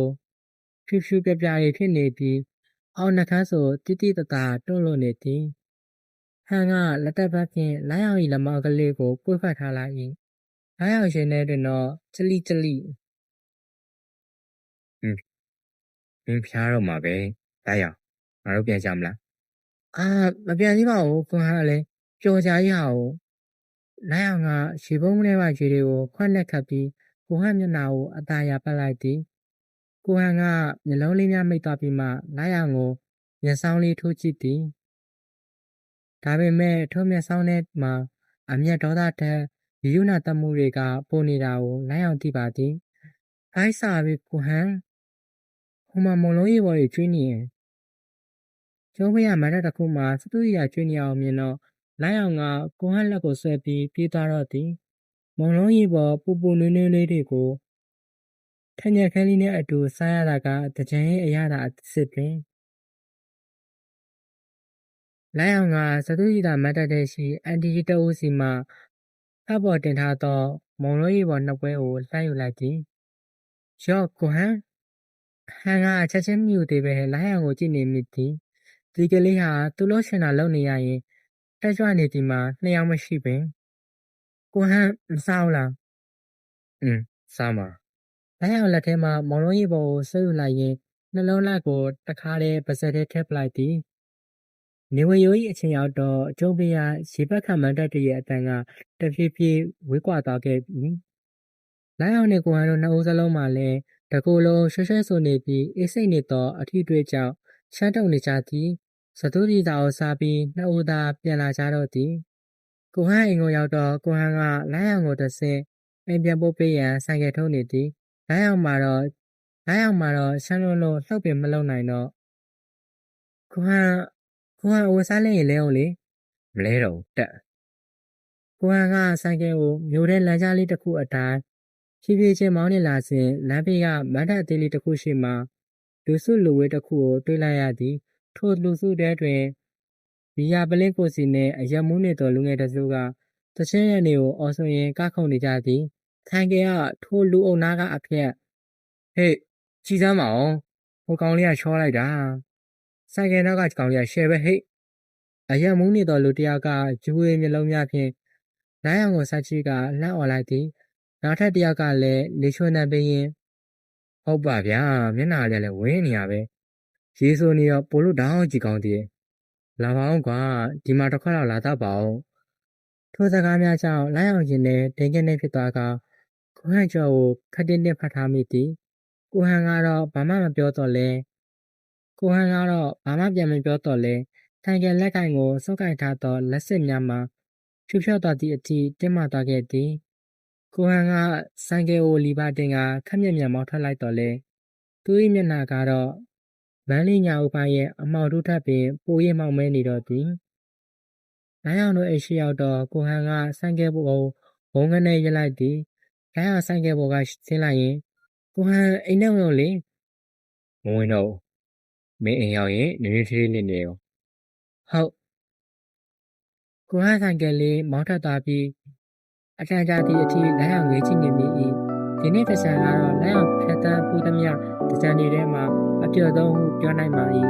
ဖြူပြပြတွေဖြစ်နေပြီးအောက်နှကန်းဆိုတိတတာတွန့်လို့နေသည်ဟန်ကလက်တက်ဘက်ဖြင့်လိုင်းအောင်၏လက်မောင်းကလေးကိုပွေ့ဖက်ထားလိုက်၏လိုင်းအောင်ရှင်ထဲတွင်တော့ကြလိမင်းဖျားတော့မှာပဲလိုက်အောင်ငါတို့ပြန်ကြမလား မပြန်သေးပါဘူးကိုဟန်ကလည်းပျော်ကြရအောင်လိုင်းအောင်ကရေပုံးထဲမှာရေတွေကိုခွက်နဲ့ခတ်ပြီးကိုဟန်မျက်နှာကိုအသာရပတ်လိုက်သည်ကိုဟန်ကမျက်လုံးလေးများမိတ်သွားပြီးမှလိုင်းအောင်ကိုမျက်စောင်းလေးထိုးကြည့်သည်ဒါပေမဲ့ထိုမျက်စောင်းထဲမှာအမျက်ဒေါသထက်ရီယူနာတမှုတွေကပိုနေတာကိုလိုင်းအောင်သိပါသည်ဖိုက်စာပြီကိုဟန်ဟိုမှာမုံလုံးရေပေါ်တွေကျွေးနေရင်ကျုံးဖရမတ်တစ်ခုမှာစတူရီယာကျွေးနေအောင်မြင်တော့လိုင်းအောင်ကကိုဟန်လက်ကိုဆွဲပြီးပြေးသွားတော့သည်မုံလုံးရေပေါ်ပူနွေးလေးတွေကိုထညက်ခဲလေးနဲ့အတူစားရတာကတကြံရဲ့အရသာအစ်စ်ပင် လိုင်းအောင်ကသသူရီတာမတ်တက်တဲ့ရှိအန်တီတအုပ်စီမှထပ်ပေါ်တင်ထားသောမုံလို့ရီပေါ်နှစ်ပွဲကိုလှမ်းယူလိုက်သည်ရော့ကိုဟန်ကချက်ချင်းမြူသေးပဲလိုင်းအောင်ကိုကြည့်နေမိသည်ဒီကလေးဟာသူ့လို့ရှင်တာလုံနေရရင်တက်ကြွနေသည်မှာနှစ်ယောက်မရှိပင်ကိုဟန်မစားဘူးလားစားမှာလိုင်းအောင်လက်ထဲမှာမုံလို့ရီပေါ်ကိုဆွဲယူလိုက်ရင်နှလုံးလိုက်ကိုတခါတည်းပါစက်ထဲထည့်ပလိုက်သည်နေဝရိုး၏အချိန်ရောက်တော့အကျုံးပေးရရေဘက်ခံမန်တက်တရဲ့အတန်ကတဖြည်းဖြည်းဝေးကွာသွားခဲ့ပြီလိုင်းအောင်နဲ့ကိုဟန်တို့နှစ်ဦးစလုံးမှလည်းတကူလုံးရွှဲရွှဲဆိုနေပြီးအေးစိတ်နေသောအထီးတွေကြောင့်ရှမ်းတုံနေကြသည်သသူရီတာကိုစားပြီးနှစ်ဦးသာပြန်လာကြတော့သည်ကိုဟန်အိမ်ကိုရောက်တော့ကိုဟန်ကလိုင်းအောင်ကိုတစ်ဆင့်အိမ်ပြန်ပို့ပေးရန်ဆိုင်ကယ်ထုံးနေသည်လိုင်းအောင်မှာတော့ရှမ်းလုံးလုံးလှုပ်ပင်မလုံနိုင်တော့ကိုဟန်အဝတ်စားလဲရင်လဲအောင်လေမလဲတော့တက်ကိုဟန်ကဆိုင်ကယ်ကိုမြို့ထဲလမ်းကြားလေးတစ်ခုအတိုင်းဖြည်းဖြည်းချင်းမောင်းနေလာစဉ်လမ်းဘေးကမတ်တပ်အသေးလေးတစ်ခုရှိမှလူစုလူဝေးတစ်ခုကိုတွေ့လိုက်ရသည်ထိုလူစုထဲတွင်ဘီယာပလင်းကိုစီနှင့်အရက်မူးနေသောလူငယ်တစ်စုကတချင်းရနေကိုအော်ဆိုရင်ကခုန်နေကြသည်ဆိုင်ကယ်ကထိုလူအုပ်နာကအဖက်ဟေ့ကြည်စမ်းမအောင်ဟိုကောင်လေးကချောလိုက်တာဆိုင်ကယ်နောက်ကကောင်လေးကရှယ်ပဲဟိတ်အရက်မူးနေသောလူတစ်ယောက်ကဂျူးရဲ့မျက်လုံးများဖြင့်လိုင်းအောင်ကိုဆက်ချီကလှမ်းអော်လိုက်သည်နောက်ထပ်တစ်ယောက်ကလည်းလေချွန်းနှံပေးရင်ဟုတ်ပါဗျာမျက်နှာလေးလည်းဝင်းနေရပဲရေဆိုနေတော့ပိုလို့တောင်းကြည့်ကောင်းသေးလာပါအောင်ကွာဒီမှာတစ်ခွက်တော့လာတော့ပါအောင်ထိုစကားများကြောင့်လိုင်းအောင်ရင်နဲ့ဒိန်ကင်းနေဖြစ်သွားကကိုဟန်ကျော်ကိုခက်တင်းတင်းဖတ်ထားမိသည်ကိုဟန်ကတော့ဘာမှမပြောတော့လဲထိုင်ကလက်ကင်ကိုစုပ်ကိုင်ထားသောလက်စစ်များမှာဖြူဖြော့သွားသည့်အထိတင်းမာသွားခဲ့သည်ကိုဟန်ကဆိုင်ကယ်ကိုလီပါတင်ကခက်မြက်မြက်မောင်းထွက်လိုက်တော့လဲသူ၏မျက်နှာကတော့မန်းလေးညာဥပိုင်းရဲ့အမောင်တို့ထပ်ပင်ပိုရိပ်မှောင်မဲနေတော့သည်လိုင်းအောင်တို့အိမ်ရှိရောက်တော့ကိုဟန်ကဆိုင်ကယ်ပေါ်ဘုံကနေရလိုက်သည်လိုင်းအောင်ဆိုင်ကယ်ပေါ်ကဆင်းလိုက်ရင်ကိုဟန်အိမ်ထဲဝင်လေမဝင်တော့မင်းအိမ်ရောက်ရင်နည်းနည်းသေးလေးနေရောဟုတ်ကိုဟန်ဆိုင်ကယ်လေးမောင်းထွက်သွားပြီးအတန်ကြာသည့်အထိလိုင်းအောင်ငေးကြည့်နေမိ၏ဒီနေ့တစ်ဆိုင်ကတော့လိုင်းအောင်ဖြတ်တန်းပူသမျှတစ်ကြံနေထဲမှာအပြော့ဆုံးပြောနိုင်ပါ၏